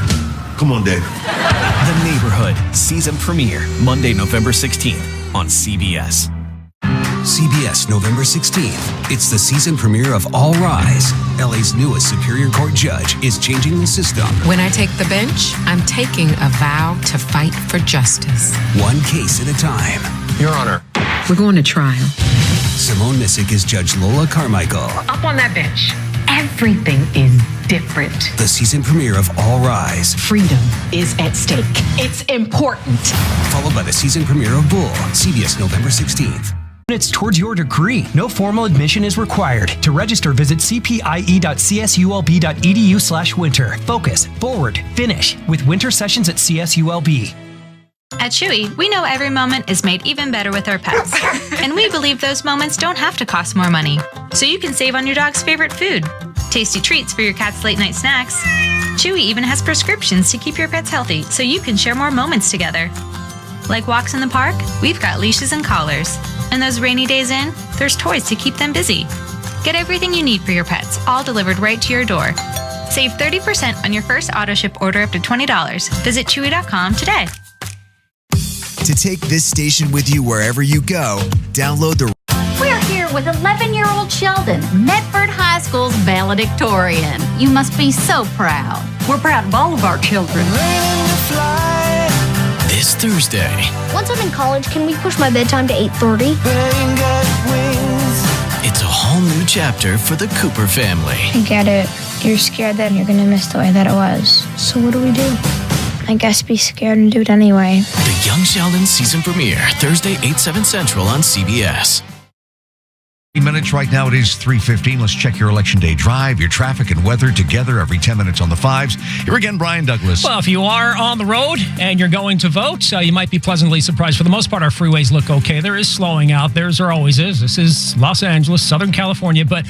Come on, Dave.
The Neighborhood. Season premiere. Monday, November 16th on CBS.
CBS November 16th. It's the season premiere of All Rise. LA's newest Superior Court judge is changing the system.
When I take the bench, I'm taking a vow to fight for justice.
One case at a time.
Your Honor.
We're going to trial.
Simone Missick is Judge Lola Carmichael.
Up on that bench, everything is different.
The season premiere of All Rise.
Freedom is at stake. It's important.
Followed by the season premiere of Bull. CBS November 16th.
It's towards your degree. No formal admission is required. To register, visit cpie.csulb.edu/winter. Focus, forward, finish with winter sessions at CSULB.
At Chewy, we know every moment is made even better with our pets. And we believe those moments don't have to cost more money. So you can save on your dog's favorite food. Tasty treats for your cat's late night snacks. Chewy even has prescriptions to keep your pets healthy so you can share more moments together. Like walks in the park, we've got leashes and collars. And those rainy days in, there's toys to keep them busy. Get everything you need for your pets, all delivered right to your door. Save 30% on your first auto ship order up to $20. Visit Chewy.com today.
To take this station with you wherever you go, download the...
We're here
with 11-year-old Sheldon, Medford High School's valedictorian. You must be so proud. We're proud of all of our children.
This Thursday.
Once I'm in college, can we push my bedtime to 8:30?
It's a whole new chapter for the Cooper family.
I get it. You're scared that you're going to miss the way that it was. So what do? I guess be scared and do it anyway.
The Young Sheldon season premiere, Thursday, 8/7 Central on CBS.
Minutes right now. It is 3:15. Let's check your Election Day drive, your traffic and weather together every 10 minutes on the fives. Here again, Brian Douglas.
Well, if you are on the road and you're going to vote, you might be pleasantly surprised. For the most part, our freeways look okay. There is slowing out. There always is. This is Los Angeles, Southern California, but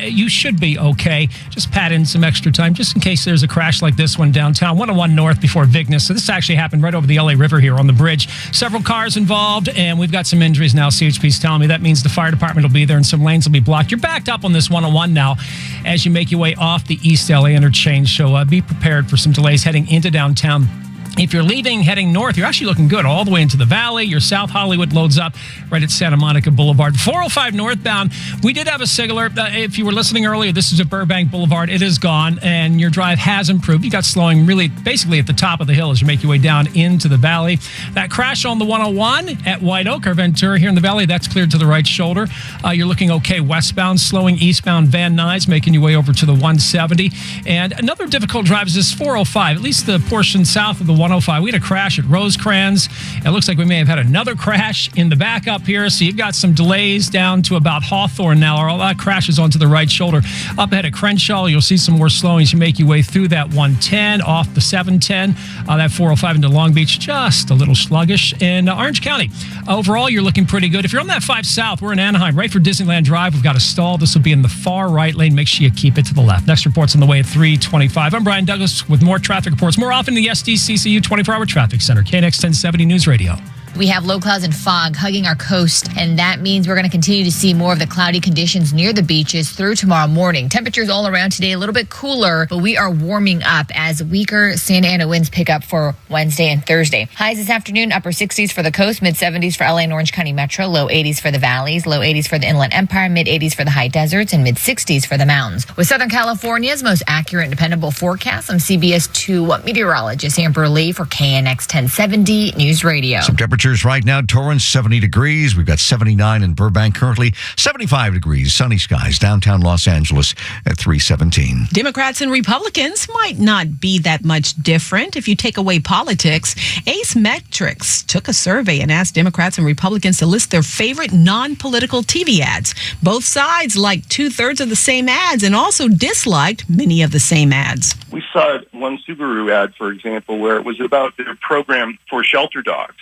you should be okay. Just pad in some extra time just in case there's a crash like this one downtown, 101 North before Vignes. So this actually happened right over the LA River here on the bridge. Several cars involved, and we've got some injuries now. CHP's telling me that means the fire department will be there and some lanes will be blocked. You're backed up on this 101 now as you make your way off the East LA interchange. So be prepared for some delays heading into downtown. If you're leaving, heading north, you're actually looking good all the way into the valley. Your South Hollywood loads up right at Santa Monica Boulevard. 405 northbound, we did have a signaler. If you were listening earlier, this is at Burbank Boulevard. It is gone, and your drive has improved. You got slowing really basically at the top of the hill as you make your way down into the valley. That crash on the 101 at White Oak or Ventura here in the valley, that's cleared to the right shoulder. You're looking okay westbound, slowing eastbound Van Nuys, making your way over to the 170. And another difficult drive is this 405, at least the portion south of the 105. We had a crash at Rosecrans. It looks like we may have had another crash in the back up here. So you've got some delays down to about Hawthorne now. All that crashes onto the right shoulder. Up ahead at Crenshaw, you'll see some more slowing as you make your way through that 110 off the 710. That 405 into Long Beach, just a little sluggish. In Orange County, overall, you're looking pretty good. If you're on that 5 South, we're in Anaheim, right for Disneyland Drive. We've got a stall. This will be in the far right lane. Make sure you keep it to the left. Next report's on the way at 3:25. I'm Brian Douglas with more traffic reports. More often, the SDCCU 24-hour traffic center, KNX 1070 News Radio.
We have low clouds and fog hugging our coast, and that means we're going to continue to see more of the cloudy conditions near the beaches through tomorrow morning. Temperatures all around today a little bit cooler, but we are warming up as weaker Santa Ana winds pick up for Wednesday and Thursday. Highs this afternoon, upper 60s for the coast, mid-70s for LA and Orange County Metro, low 80s for the valleys, low 80s for the Inland Empire, mid-80s for the high deserts, and mid-60s for the mountains. With Southern California's most accurate and dependable forecast, I'm CBS 2 meteorologist Amber Lee for KNX 1070 News Radio.
Some temperatures right now, Torrance 70 degrees. We've got 79 in Burbank currently, 75 degrees, sunny skies, downtown Los Angeles at 317.
Democrats and Republicans might not be that much different if you take away politics. Ace Metrics took a survey and asked Democrats and Republicans to list their favorite non-political TV ads. Both sides liked 2/3 of the same ads and also disliked many of the same ads.
We saw one Subaru ad, for example, where it was about their program for shelter dogs.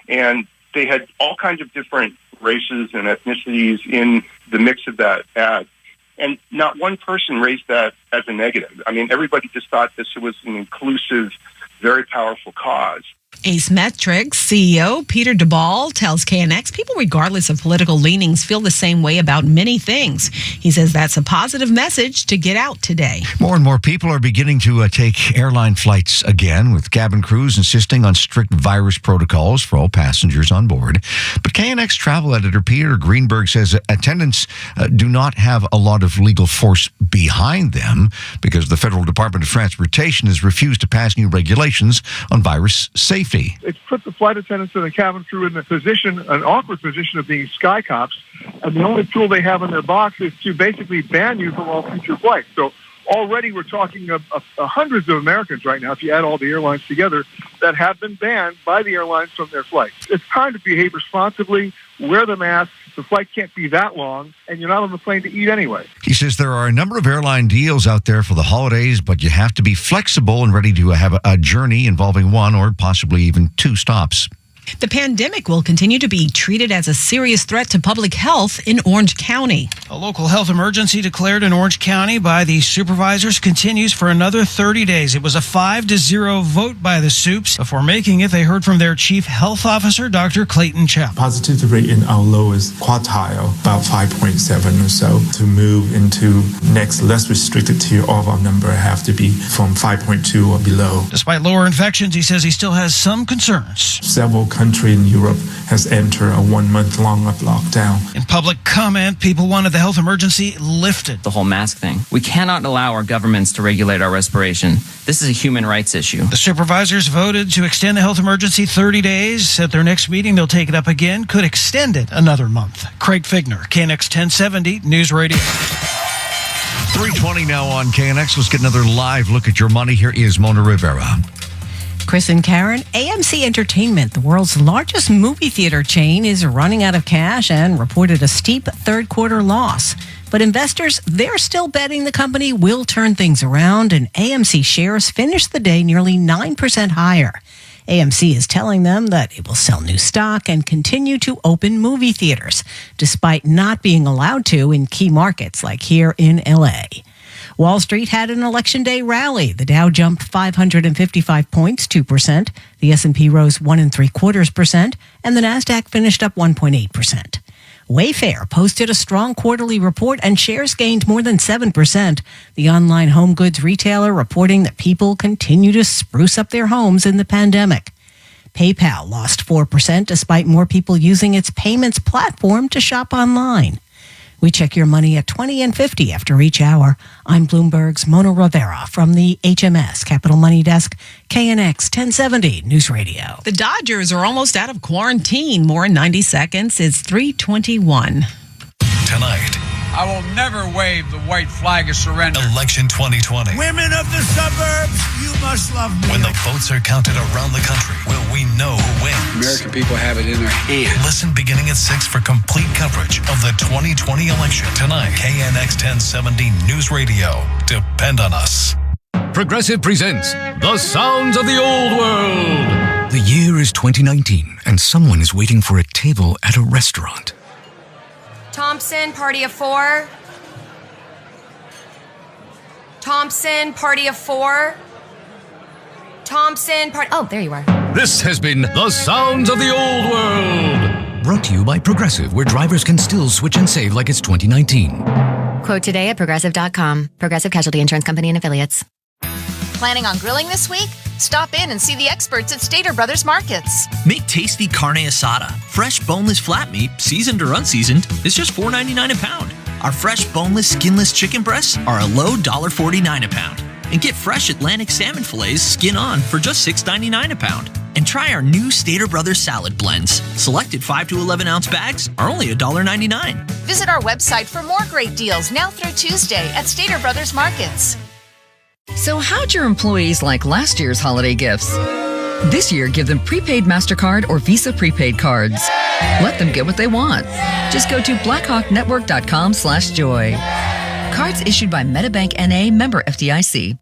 And they had all kinds of different races and ethnicities in the mix of that ad. And not one person raised that as a negative. I mean, everybody just thought this was an inclusive, very powerful cause.
Ace Metrics CEO Peter DeBall tells KNX people, regardless of political leanings, feel the same way about many things. He says that's a positive message to get out today.
More and more people are beginning to take airline flights again, with cabin crews insisting on strict virus protocols for all passengers on board. But KNX travel editor Peter Greenberg says attendants do not have a lot of legal force behind them because the Federal Department of Transportation has refused to pass new regulations on virus safety.
It's put the flight attendants and the cabin crew in the position, an awkward position of being sky cops, and the only tool they have in their box is to basically ban you from all future flights. So already we're talking of hundreds of Americans right now, if you add all the airlines together, that have been banned by the airlines from their flights. It's time to behave responsibly, wear the mask. The flight can't be that long, and you're not on the plane to eat anyway.
He says there are a number of airline deals out there for the holidays, but you have to be flexible and ready to have a journey involving one or possibly even 2 stops.
The pandemic will continue to be treated as a serious threat to public health in Orange County.
A local health emergency declared in Orange County by the supervisors continues for another 30 days. It was a 5-0 vote by the Supes. Before making it, they heard from their chief health officer, Dr. Clayton Chapp.
Positivity rate in our lowest quartile, about 5.7 or so. To move into next less restricted tier of our number have to be from 5.2 or below.
Despite lower infections, he says he still has some concerns.
Several country in Europe has entered a 1 month long of lockdown.
In public comment, people wanted the health emergency lifted.
The whole mask thing. We cannot allow our governments to regulate our respiration. This is a human rights issue.
The supervisors voted to extend the health emergency 30 days. At their next meeting, they'll take it up again, could extend it another month. Craig Figner, KNX 1070 News Radio.
3:20 now on KNX. Let's get another live look at your money. Here is Mona Rivera.
Chris and Karen, AMC Entertainment, the world's largest movie theater chain, is running out of cash and reported a steep third quarter loss. But investors, they're still betting the company will turn things around, and AMC shares finished the day nearly 9% higher. AMC is telling them that it will sell new stock and continue to open movie theaters, despite not being allowed to in key markets like here in LA. Wall Street had an election day rally. The Dow jumped 555 points, 2%. The S&P rose 1.75%, and the Nasdaq finished up 1.8%. Wayfair posted a strong quarterly report and shares gained more than 7%. The online home goods retailer reporting that people continue to spruce up their homes in the pandemic. PayPal lost 4% despite more people using its payments platform to shop online. We check your money at 20 and 50 after each hour. I'm Bloomberg's Mona Rivera from the HMS Capital Money Desk, KNX 1070 News Radio. The Dodgers are almost out of quarantine. More in 90 seconds. It's 3:21.
Tonight,
I will never wave the white flag of surrender.
Election 2020.
Women of the suburbs, you must love me.
When the votes are counted around the country, will we know who wins?
American people have it in their hands.
Listen beginning at 6 for complete coverage of the 2020 election. Tonight, KNX 1070 News Radio. Depend on us.
Progressive presents The Sounds of the Old World. The year is 2019, and someone is waiting for a table at a restaurant.
Thompson, party of 4. Thompson, party of 4. Thompson, party... Oh, there you are.
This has been The Sounds of the Old World. Brought to you by Progressive, where drivers can still switch and save like it's 2019.
Quote today at Progressive.com. Progressive Casualty Insurance Company and Affiliates.
Planning on grilling this week? Stop in and see the experts at Stater Brothers Markets.
Make tasty carne asada. Fresh boneless flat meat, seasoned or unseasoned, is just $4.99 a pound. Our fresh boneless, skinless chicken breasts are a low $1.49 a pound. And get fresh Atlantic salmon fillets skin on for just $6.99 a pound. And try our new Stater Brothers salad blends. Selected 5 to 11 ounce bags are only $1.99.
Visit our website for more great deals now through Tuesday at Stater Brothers Markets.
So how'd your employees like last year's holiday gifts? This year, give them prepaid MasterCard or Visa prepaid cards. Let them get what they want. Just go to blackhawknetwork.com/joy. Cards issued by MetaBank N.A., member FDIC.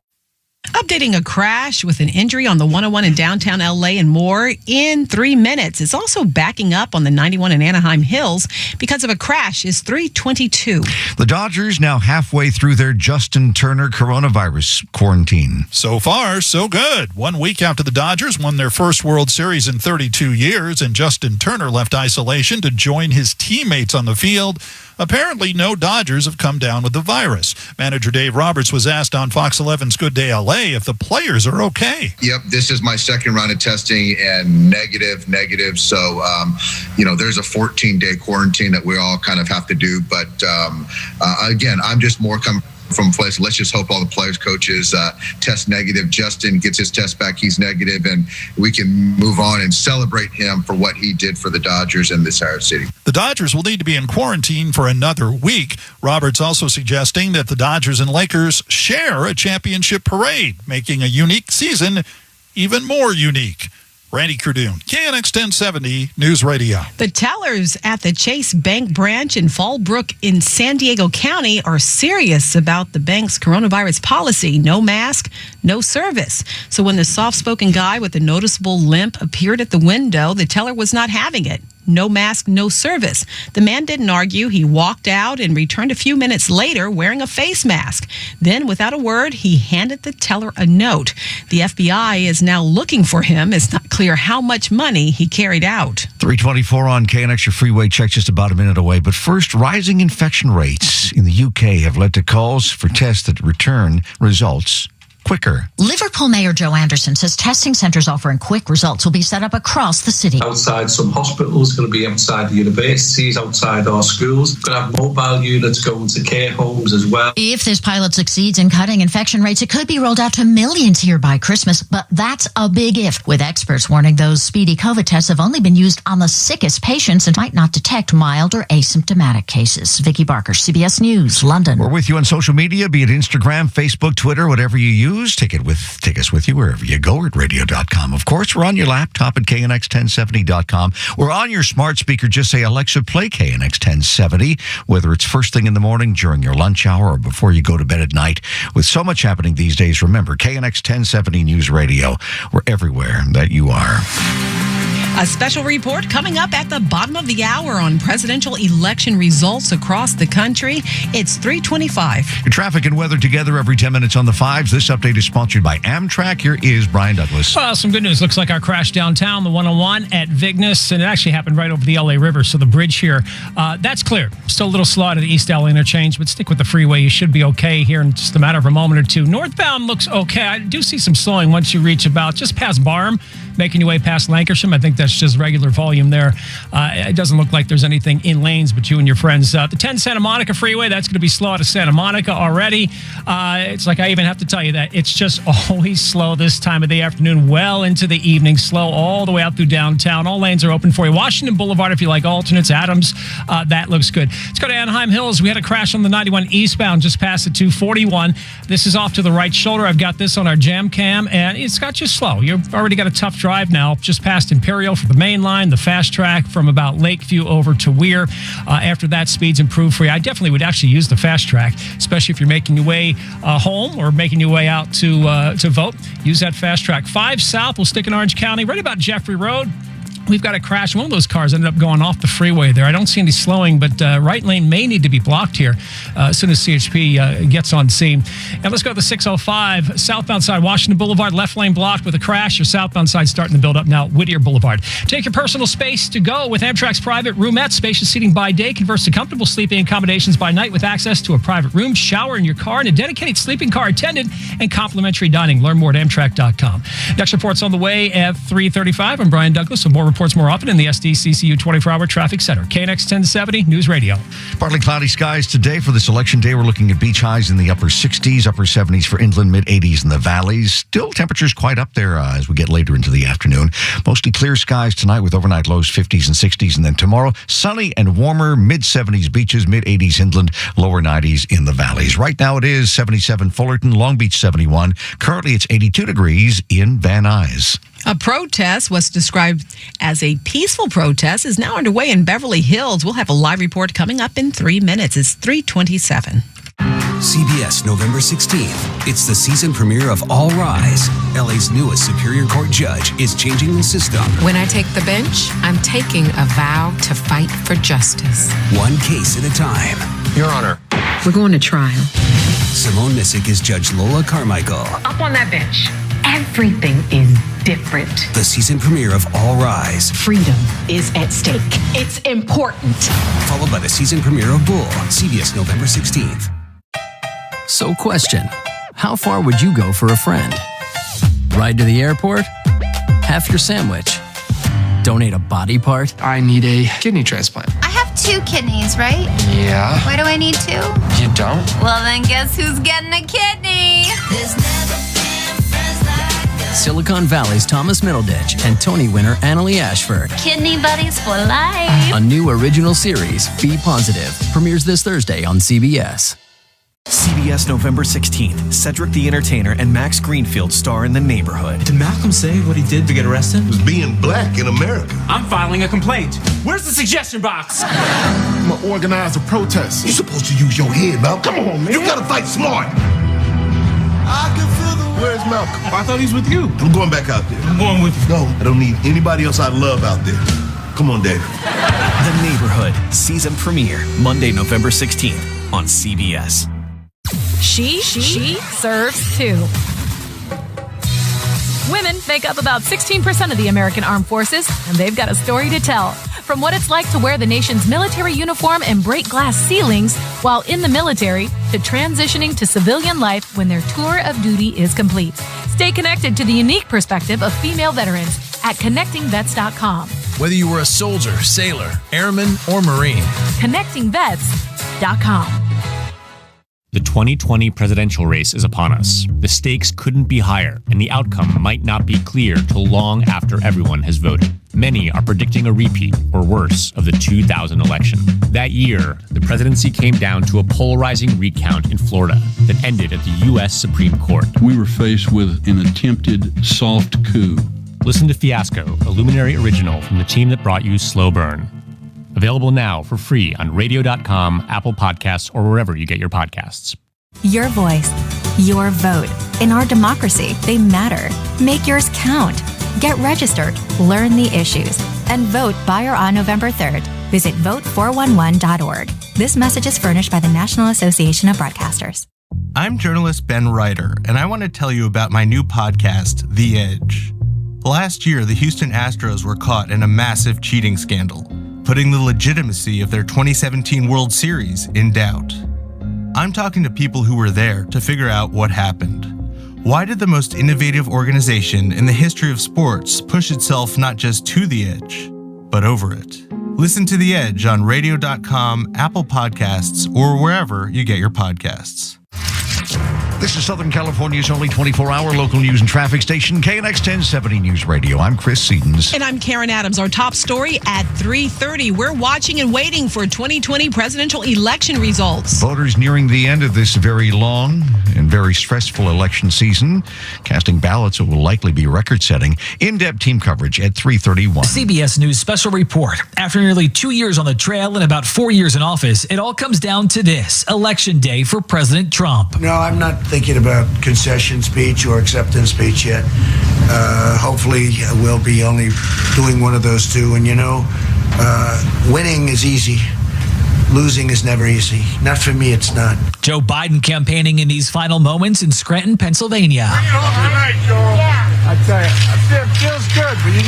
Updating a crash with an injury on the 101 in downtown LA and more in 3 minutes. It's also backing up on the 91 in Anaheim Hills because of a crash. Is 3:22.
The Dodgers now halfway through their Justin Turner coronavirus quarantine.
So far, so good. 1 week after the Dodgers won their first World Series in 32 years and Justin Turner left isolation to join his teammates on the field, apparently no Dodgers have come down with the virus. Manager Dave Roberts was asked on Fox 11's Good Day LA if the players are okay.
Yep, this is my second round of testing and negative. So, there's a 14-day quarantine that we all kind of have to do. But again, I'm just more coming from a place. Let's just hope all the players, coaches test negative. Justin gets his test back. He's negative, and we can move on and celebrate him for what he did for the Dodgers in this entire city.
The Dodgers will need to be in quarantine for another week. Roberts also suggesting that the Dodgers and Lakers share a championship parade, making a unique season even more unique. Randy Cardoon, KNX 1070 News Radio.
The tellers at the Chase Bank branch in Fallbrook in San Diego County are serious about the bank's coronavirus policy. No mask, no service. So when the soft-spoken guy with a noticeable limp appeared at the window, the teller was not having it. No mask, no service. The man didn't argue. He walked out and returned a few minutes later wearing a face mask. Then, without a word, he handed the teller a note. The FBI is now looking for him. It's not clear how much money he carried out.
3:24 on KNX, your freeway check just about a minute away. But first, rising infection rates in the UK have led to calls for tests that return results quicker.
Liverpool Mayor Joe Anderson says testing centres offering quick results will be set up across the city.
Outside some hospitals, going to be outside the universities, outside our schools. Going to have mobile units going to care homes as well.
If this pilot succeeds in cutting infection rates, it could be rolled out to millions here by Christmas, but that's a big if, with experts warning those speedy COVID tests have only been used on the sickest patients and might not detect mild or asymptomatic cases. Vicky Barker, CBS News, London.
We're with you on social media, be it Instagram, Facebook, Twitter, whatever you use. Take us with you wherever you go, at radio.com. Of course, we're on your laptop at knx1070.com. We're on your smart speaker. Just say, Alexa, play KNX 1070, whether it's first thing in the morning, during your lunch hour, or before you go to bed at night. With so much happening these days, remember, KNX 1070 News Radio. We're everywhere that you are.
A special report coming up at the bottom of the hour on presidential election results across the country. It's 3:25.
Your traffic and weather together every 10 minutes on the 5s. This update is sponsored by Amtrak. Here is Brian Douglas.
Well, some good news. Looks like our crash downtown, the 101 at Vignes, and it actually happened right over the LA River, so the bridge here, that's clear. Still a little slow out of the East LA interchange, but stick with the freeway. You should be okay here in just a matter of a moment or two. Northbound looks okay. I do see some slowing once you reach about just past Barham, making your way past Lancashire. I think that's just regular volume there. It doesn't look like there's anything in lanes but you and your friends. The 10 Santa Monica freeway, that's going to be slow out of Santa Monica already. It's like I even have to tell you that it's just always slow this time of the afternoon, well into the evening, slow all the way out through downtown. All lanes are open for you. Washington Boulevard, if you like alternates, Adams, that looks good. Let's go to Anaheim Hills. We had a crash on the 91 eastbound just past the 241. This is off to the right shoulder. I've got this on our jam cam, and it's got you slow. You've already got a tough drive now, just past Imperial for the main line, the fast track from about Lakeview over to Weir. After that, speeds improve for you. I definitely would actually use the fast track, especially if you're making your way home or making your way out to vote. Use that fast track. 5 South, we'll stick in Orange County, right about Jeffrey Road. We've got a crash. One of those cars ended up going off the freeway there. I don't see any slowing, but right lane may need to be blocked here as soon as CHP gets on scene. And let's go to the 605 southbound side, Washington Boulevard, left lane blocked with a crash. Your southbound side starting to build up now, Whittier Boulevard. Take your personal space to go with Amtrak's private roomette. Spacious seating by day converts to comfortable sleeping accommodations by night with access to a private room, shower in your car, and a dedicated sleeping car attendant and complimentary dining. Learn more at Amtrak.com. Next report's on the way at 3:35. I'm Brian Douglas with more reports more often in the SDCCU 24-hour traffic center. KNX 1070 News Radio.
Partly cloudy skies today for this election day. We're looking at beach highs in the upper 60s, upper 70s for inland, mid 80s in the valleys. Still temperatures quite up there as we get later into the afternoon. Mostly clear skies tonight with overnight lows 50s and 60s. And then tomorrow, sunny and warmer, mid 70s beaches, mid 80s inland, lower 90s in the valleys. Right now it is 77 Fullerton, Long Beach 71. Currently it's 82 degrees in Van Nuys.
A protest was described as a peaceful protest is now underway in Beverly Hills. We'll have a live report coming up in 3 minutes. It's 3:27.
CBS, November 16th. It's the season premiere of All Rise. LA's newest Superior Court judge is changing the system.
When I take the bench, I'm taking a vow to fight for justice.
One case at a time.
Your Honor. We're going to trial.
Simone Missick is Judge Lola Carmichael.
Up on that bench, everything is different.
The season premiere of All Rise.
Freedom is at stake. It's important.
Followed by the season premiere of Bull. CBS, November 16th.
So question, how far would you go for a friend? Ride to the airport? Half your sandwich? Donate a body part?
I need a kidney transplant.
I have 2 kidneys, right?
Yeah.
Why do I need 2?
You don't?
Well, then guess who's getting a kidney?
Silicon Valley's Thomas Middleditch and Tony winner Annalie Ashford.
Kidney buddies for life.
A new original series, Be Positive, premieres this Thursday on CBS.
CBS November 16th. Cedric the Entertainer and Max Greenfield star in The Neighborhood.
Did Malcolm say what he did to get arrested?
It was being black in America.
I'm filing a complaint. Where's the suggestion box?
I'm gonna organize a protest. You're supposed to use your head, Malcolm. Come on, man. You gotta fight smart. Where's Malcolm?
I thought he's with you.
I'm going back out there.
I'm going with you.
No, I don't need anybody else I love out there. Come on, Dave.
The Neighborhood. Season premiere. Monday, November 16th on CBS.
She serves too. Women make up about 16% of the American armed forces, and they've got a story to tell. From what it's like to wear the nation's military uniform and break glass ceilings while in the military, to transitioning to civilian life when their tour of duty is complete. Stay connected to the unique perspective of female veterans at connectingvets.com.
Whether you were a soldier, sailor, airman, or Marine.
Connectingvets.com.
The 2020 presidential race is upon us. The stakes couldn't be higher, and the outcome might not be clear till long after everyone has voted. Many are predicting a repeat, or worse, of the 2000 election. That year, the presidency came down to a polarizing recount in Florida that ended at the U.S. Supreme Court.
We were faced with an attempted soft coup.
Listen to Fiasco, a Luminary original from the team that brought you Slow Burn. Available now for free on radio.com, Apple Podcasts, or wherever you get your podcasts.
Your voice, your vote. In our democracy, they matter. Make yours count. Get registered, learn the issues, and vote by or on November 3rd. Visit vote411.org. This message is furnished by the National Association of Broadcasters.
I'm journalist Ben Ryder, and I want to tell you about my new podcast, The Edge. Last year, the Houston Astros were caught in a massive cheating scandal, putting the legitimacy of their 2017 World Series in doubt. I'm talking to people who were there to figure out what happened. Why did the most innovative organization in the history of sports push itself not just to the edge, but over it? Listen to The Edge on radio.com, Apple Podcasts, or wherever you get your podcasts.
This is Southern California's only 24-hour local news and traffic station, KNX 1070 News Radio. I'm Chris Sedens.
And I'm Karen Adams. Our top story at 3:30. We're watching and waiting for 2020 presidential election results.
Voters nearing the end of this very long and very stressful election season, casting ballots that will likely be record-setting. In-depth team coverage at 3:31.
CBS News special report. After nearly 2 years on the trail and about 4 years in office, it all comes down to this: Election Day for President Trump.
No, I'm not thinking about concession speech or acceptance speech yet. Hopefully we'll be only doing one of those two. And winning is easy. Losing is never easy. Not for me, it's not.
Joe Biden campaigning in these final moments in Scranton, Pennsylvania.
Bring it home tonight, Joe. Yeah. I tell you, it feels good, but you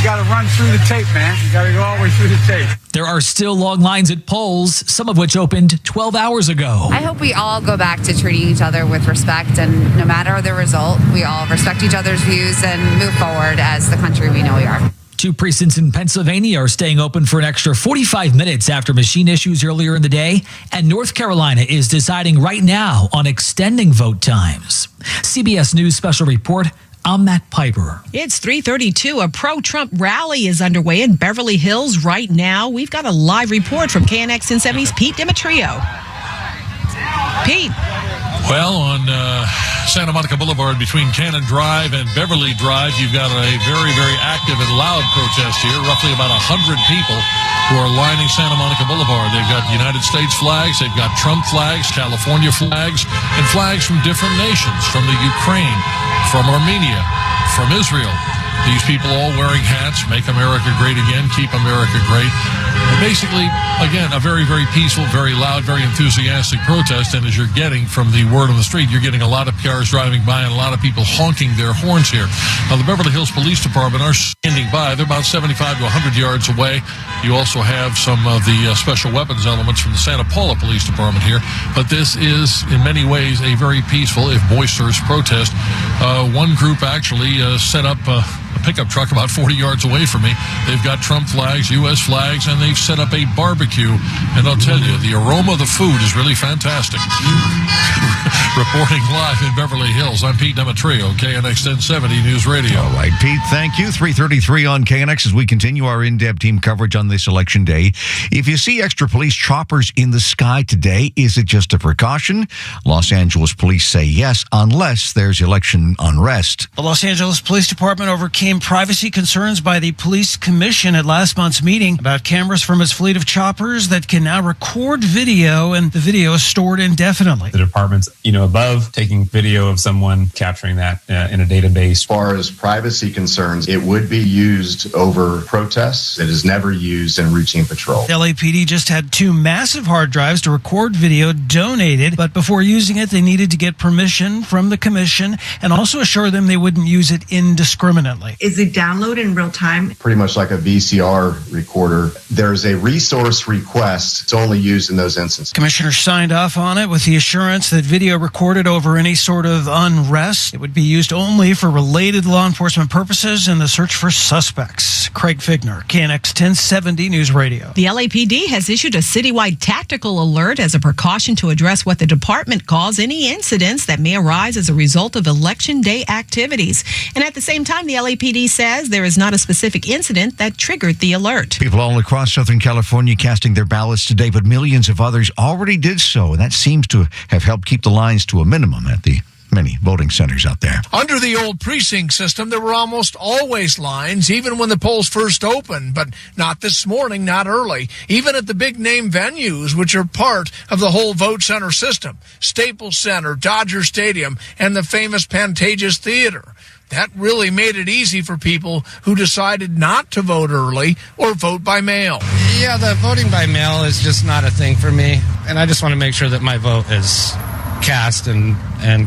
got to run through the tape, man. You got to go all the way through the tape.
There are still long lines at polls, some of which opened 12 hours ago.
I hope we all go back to treating each other with respect, and no matter the result, we all respect each other's views and move forward as the country we know we are.
2 precincts in Pennsylvania are staying open for an extra 45 minutes after machine issues earlier in the day, and North Carolina is deciding right now on extending vote times. CBS News special report. I'm Matt Piper.
It's 3:32. A pro-Trump rally is underway in Beverly Hills right now. We've got a live report from KNX 1070's Pete Demetrio. Pete.
Well, on Santa Monica Boulevard between Cannon Drive and Beverly Drive, you've got a very, very active and loud protest here. Roughly about 100 people who are lining Santa Monica Boulevard. They've got United States flags, they've got Trump flags, California flags, and flags from different nations, from the Ukraine, from Armenia, from Israel. These people all wearing hats, Make America Great Again, Keep America Great. Basically, again, a very, very peaceful, very loud, very enthusiastic protest. And as you're getting from the word on the street, you're getting a lot of cars driving by and a lot of people honking their horns here. Now, the Beverly Hills Police Department are standing by. They're about 75 to 100 yards away. You also have some of the special weapons elements from the Santa Paula Police Department here. But this is, in many ways, a very peaceful, if boisterous protest. One group actually set up a pickup truck about 40 yards away from me. They've got Trump flags, U.S. flags, and they've set up a barbecue. And I'll tell you, the aroma of the food is really fantastic. Reporting live in Beverly Hills, I'm Pete Demetrio, KNX 1070 News Radio.
All right, Pete, thank you. 3:33 on KNX as we continue our in-depth team coverage on this election day. If you see extra police choppers in the sky today, is it just a precaution? Los Angeles police say yes, unless there's election unrest.
The Los Angeles Police Department overcame privacy concerns by the police commission at last month's meeting about cameras from its fleet of choppers that can now record video, and the video is stored indefinitely.
The department's, above taking video of someone, capturing that in a database.
As far as privacy concerns, it would be used over protests. It is never used in routine patrol.
The LAPD just had 2 massive hard drives to record video donated, but before using it, they needed to get permission from the commission and also assure them they wouldn't use it indiscriminately. immediately.
Is it download in real time?
Pretty much like a VCR recorder. There's a resource request. It's only used in those instances.
Commissioner signed off on it with the assurance that video recorded over any sort of unrest, it would be used only for related law enforcement purposes in the search for suspects. Craig Figner, KNX 1070 News Radio.
The LAPD has issued a citywide tactical alert as a precaution to address what the department calls any incidents that may arise as a result of Election Day activities. And at the same time, the LAPD says there is not a specific incident that triggered the alert.
People all across Southern California casting their ballots today, but millions of others already did so, and that seems to have helped keep the lines to a minimum at the many voting centers out there.
Under the old precinct system, there were almost always lines, even when the polls first opened, but not this morning, not early. Even at the big-name venues, which are part of the whole vote center system, Staples Center, Dodger Stadium, and the famous Pantages Theater. That really made it easy for people who decided not to vote early or vote by mail.
Yeah, the voting by mail is just not a thing for me, and I just want to make sure that my vote is cast and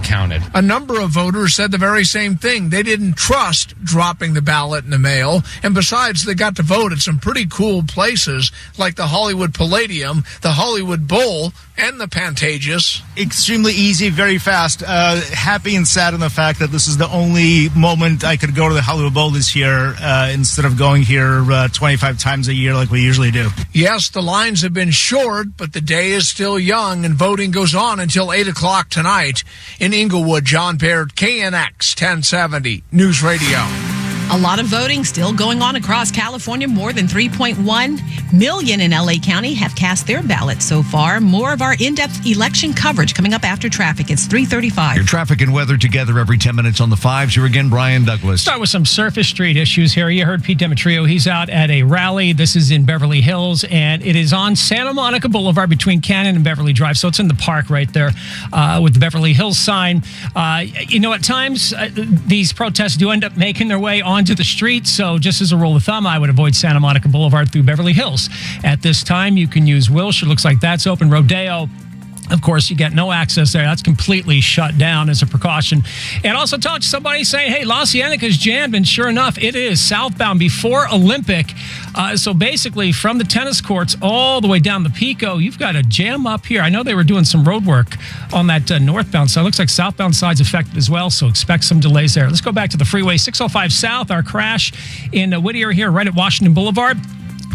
counted.
A number of voters said the very same thing. They didn't trust dropping the ballot in the mail, and besides, they got to vote at some pretty cool places like the Hollywood Palladium, the Hollywood Bowl, and the Pantages.
Extremely easy, very fast. Happy and sad in the fact that this is the only moment I could go to the Hollywood Bowl this year instead of going here 25 times a year like we usually do.
Yes, the lines have been short, but the day is still young, and voting goes on until 8 o'clock tonight. In Inglewood, John Baird, KNX 1070 News Radio.
A lot of voting still going on across California. More than 3.1 million in LA County have cast their ballots so far. More of our in-depth election coverage coming up after traffic. It's 3:35.
Your traffic and weather together every 10 minutes on the fives. Here again, Brian Douglas.
Start with some surface street issues here. You heard Pete Demetrio. He's out at a rally. This is in Beverly Hills, and it is on Santa Monica Boulevard between Cannon and Beverly Drive. So it's in the park right there with the Beverly Hills sign. At times these protests do end up making their way onto the street. So just as a rule of thumb, I would avoid Santa Monica Boulevard through Beverly Hills. At this time, you can use Wilshire. Looks like that's open. Rodeo. Of course, you get no access there. That's completely shut down as a precaution. And also talked to somebody saying, hey, La Cienega is jammed. And sure enough, it is southbound before Olympic. So basically, from the tennis courts all the way down the Pico, you've got a jam up here. I know they were doing some road work on that northbound side. Looks like southbound side's affected as well, so expect some delays there. Let's go back to the freeway. 605 South, our crash in Whittier here, right at Washington Boulevard.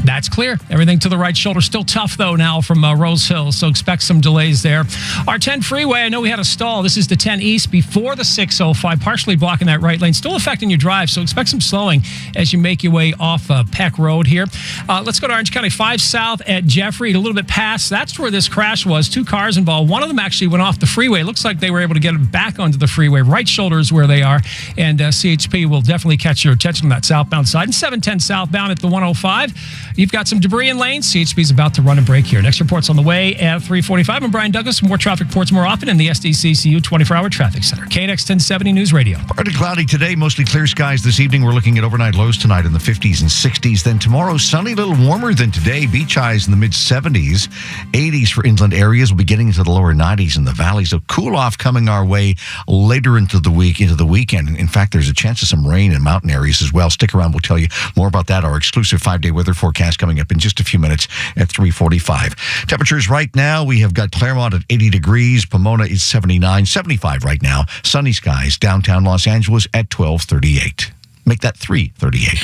That's clear. Everything to the right shoulder. Still tough, though, now from Rose Hill, so expect some delays there. Our 10 freeway, I know we had a stall. This is the 10 East before the 605, partially blocking that right lane. Still affecting your drive, so expect some slowing as you make your way off Peck Road here. Let's go to Orange County 5 South at Jeffrey, a little bit past. That's where this crash was. 2 cars involved. One of them actually went off the freeway. Looks like they were able to get it back onto the freeway. Right shoulder is where they are, and CHP will definitely catch your attention on that southbound side. And 710 southbound at the 105. You've got some debris in lanes. CHP is about to run a break here. Next report's on the way at 3:45. I'm Brian Douglas. More traffic reports more often in the SDCCU 24-hour traffic center. KNX 1070 News Radio.
Partly cloudy today, mostly clear skies this evening. We're looking at overnight lows tonight in the 50s and 60s. Then tomorrow, sunny, a little warmer than today. Beach highs in the mid-70s. 80s for inland areas. We'll be getting into the lower 90s in the valleys. So cool off coming our way later into the weekend. In fact, there's a chance of some rain in mountain areas as well. Stick around. We'll tell you more about that. Our exclusive 5-day weather forecast coming up in just a few minutes at 3:45. Temperatures right now, we have got Claremont at 80 degrees. Pomona is 79, 75 right now. Sunny skies. Downtown Los Angeles at 12:38. Make that 3:38.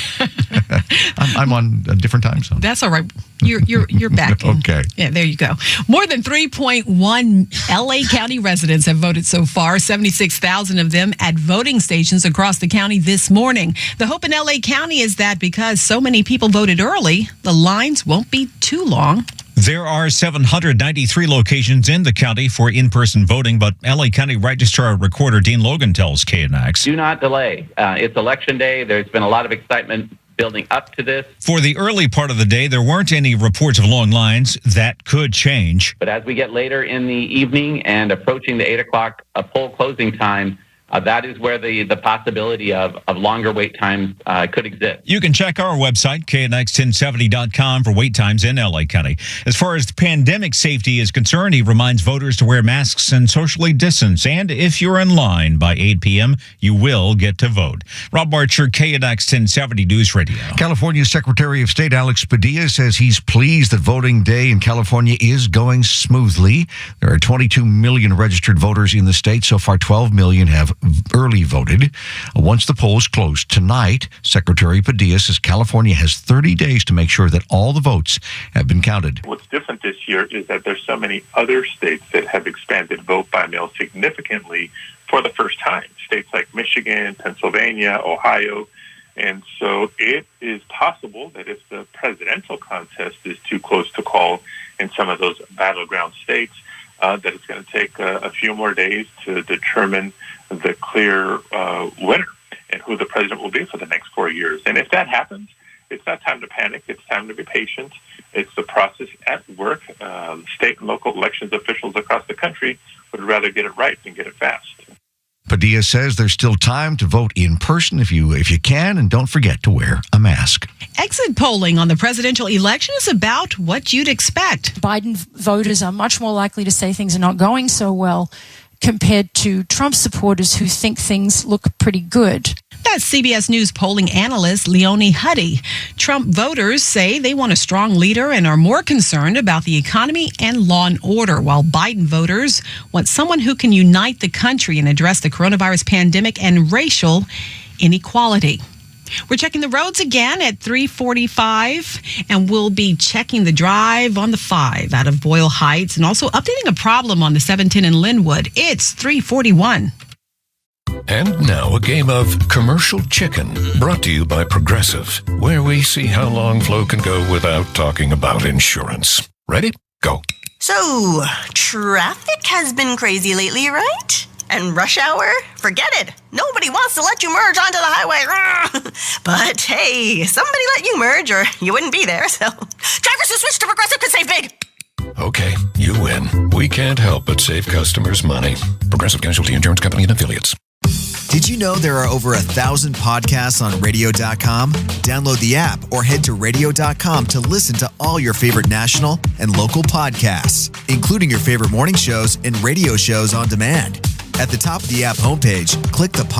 I'm on a different time zone.
That's all right. You're back.
Okay.
Yeah, there you go. More than 3.1 LA County residents have voted so far, 76,000 of them at voting stations across the county this morning. The hope in LA County is that because so many people voted early, the lines won't be too long.
There are 793 locations in the county for in-person voting, but LA County Registrar Recorder Dean Logan tells KNX.
Do not delay. It's Election Day. There's been a lot of excitement building up to this.
For the early part of the day, there weren't any reports of long lines. That could change.
But as we get later in the evening and approaching the 8 o'clock poll closing time, that is where the possibility of longer wait times could exist.
You can check our website, knx1070.com, for wait times in LA County. As far as the pandemic safety is concerned, he reminds voters to wear masks and socially distance. And if you're in line by 8 p.m., you will get to vote. Rob Marcher, KNX 1070 News Radio.
California Secretary of State Alex Padilla says he's pleased that voting day in California is going smoothly. There are 22 million registered voters in the state. So far, 12 million have early voted. Once the polls close tonight, Secretary Padilla says California has 30 days to make sure that all the votes have been counted.
What's different this year is that there's so many other states that have expanded vote by mail significantly for the first time. States like Michigan, Pennsylvania, Ohio. And so it is possible that if the presidential contest is too close to call in some of those battleground states, that it's going to take a few more days to determine the clear winner and who the president will be for the next 4 years. And if that happens, it's not time to panic. It's time to be patient. It's the process at work. State and local elections officials across the country would rather get it right than get it fast.
Padilla says there's still time to vote in person if you can, and don't forget to wear a mask.
Exit polling on the presidential election is about what you'd expect.
Biden voters are much more likely to say things are not going so well compared to Trump supporters who think things look pretty good.
That's CBS News polling analyst Leonie Huddy. Trump voters say they want a strong leader and are more concerned about the economy and law and order, while Biden voters want someone who can unite the country and address the coronavirus pandemic and racial inequality. We're checking the roads again at 3:45, and we'll be checking the drive on the 5 out of Boyle Heights and also updating a problem on the 710 in Linwood. It's 3:41.
And now a game of Commercial Chicken, brought to you by Progressive, where we see how long Flo can go without talking about insurance. Ready? Go.
So, traffic has been crazy lately, right? And rush hour? Forget it. Nobody wants to let you merge onto the highway. But hey, somebody let you merge or you wouldn't be there, so drivers who switch to Progressive could save big.
Okay, you win. We can't help but save customers money. Progressive Casualty Insurance Company and Affiliates.
Did you know there are over 1,000 podcasts on radio.com? Download the app or head to radio.com to listen to all your favorite national and local podcasts, including your favorite morning shows and radio shows on demand. At the top of the app homepage, click the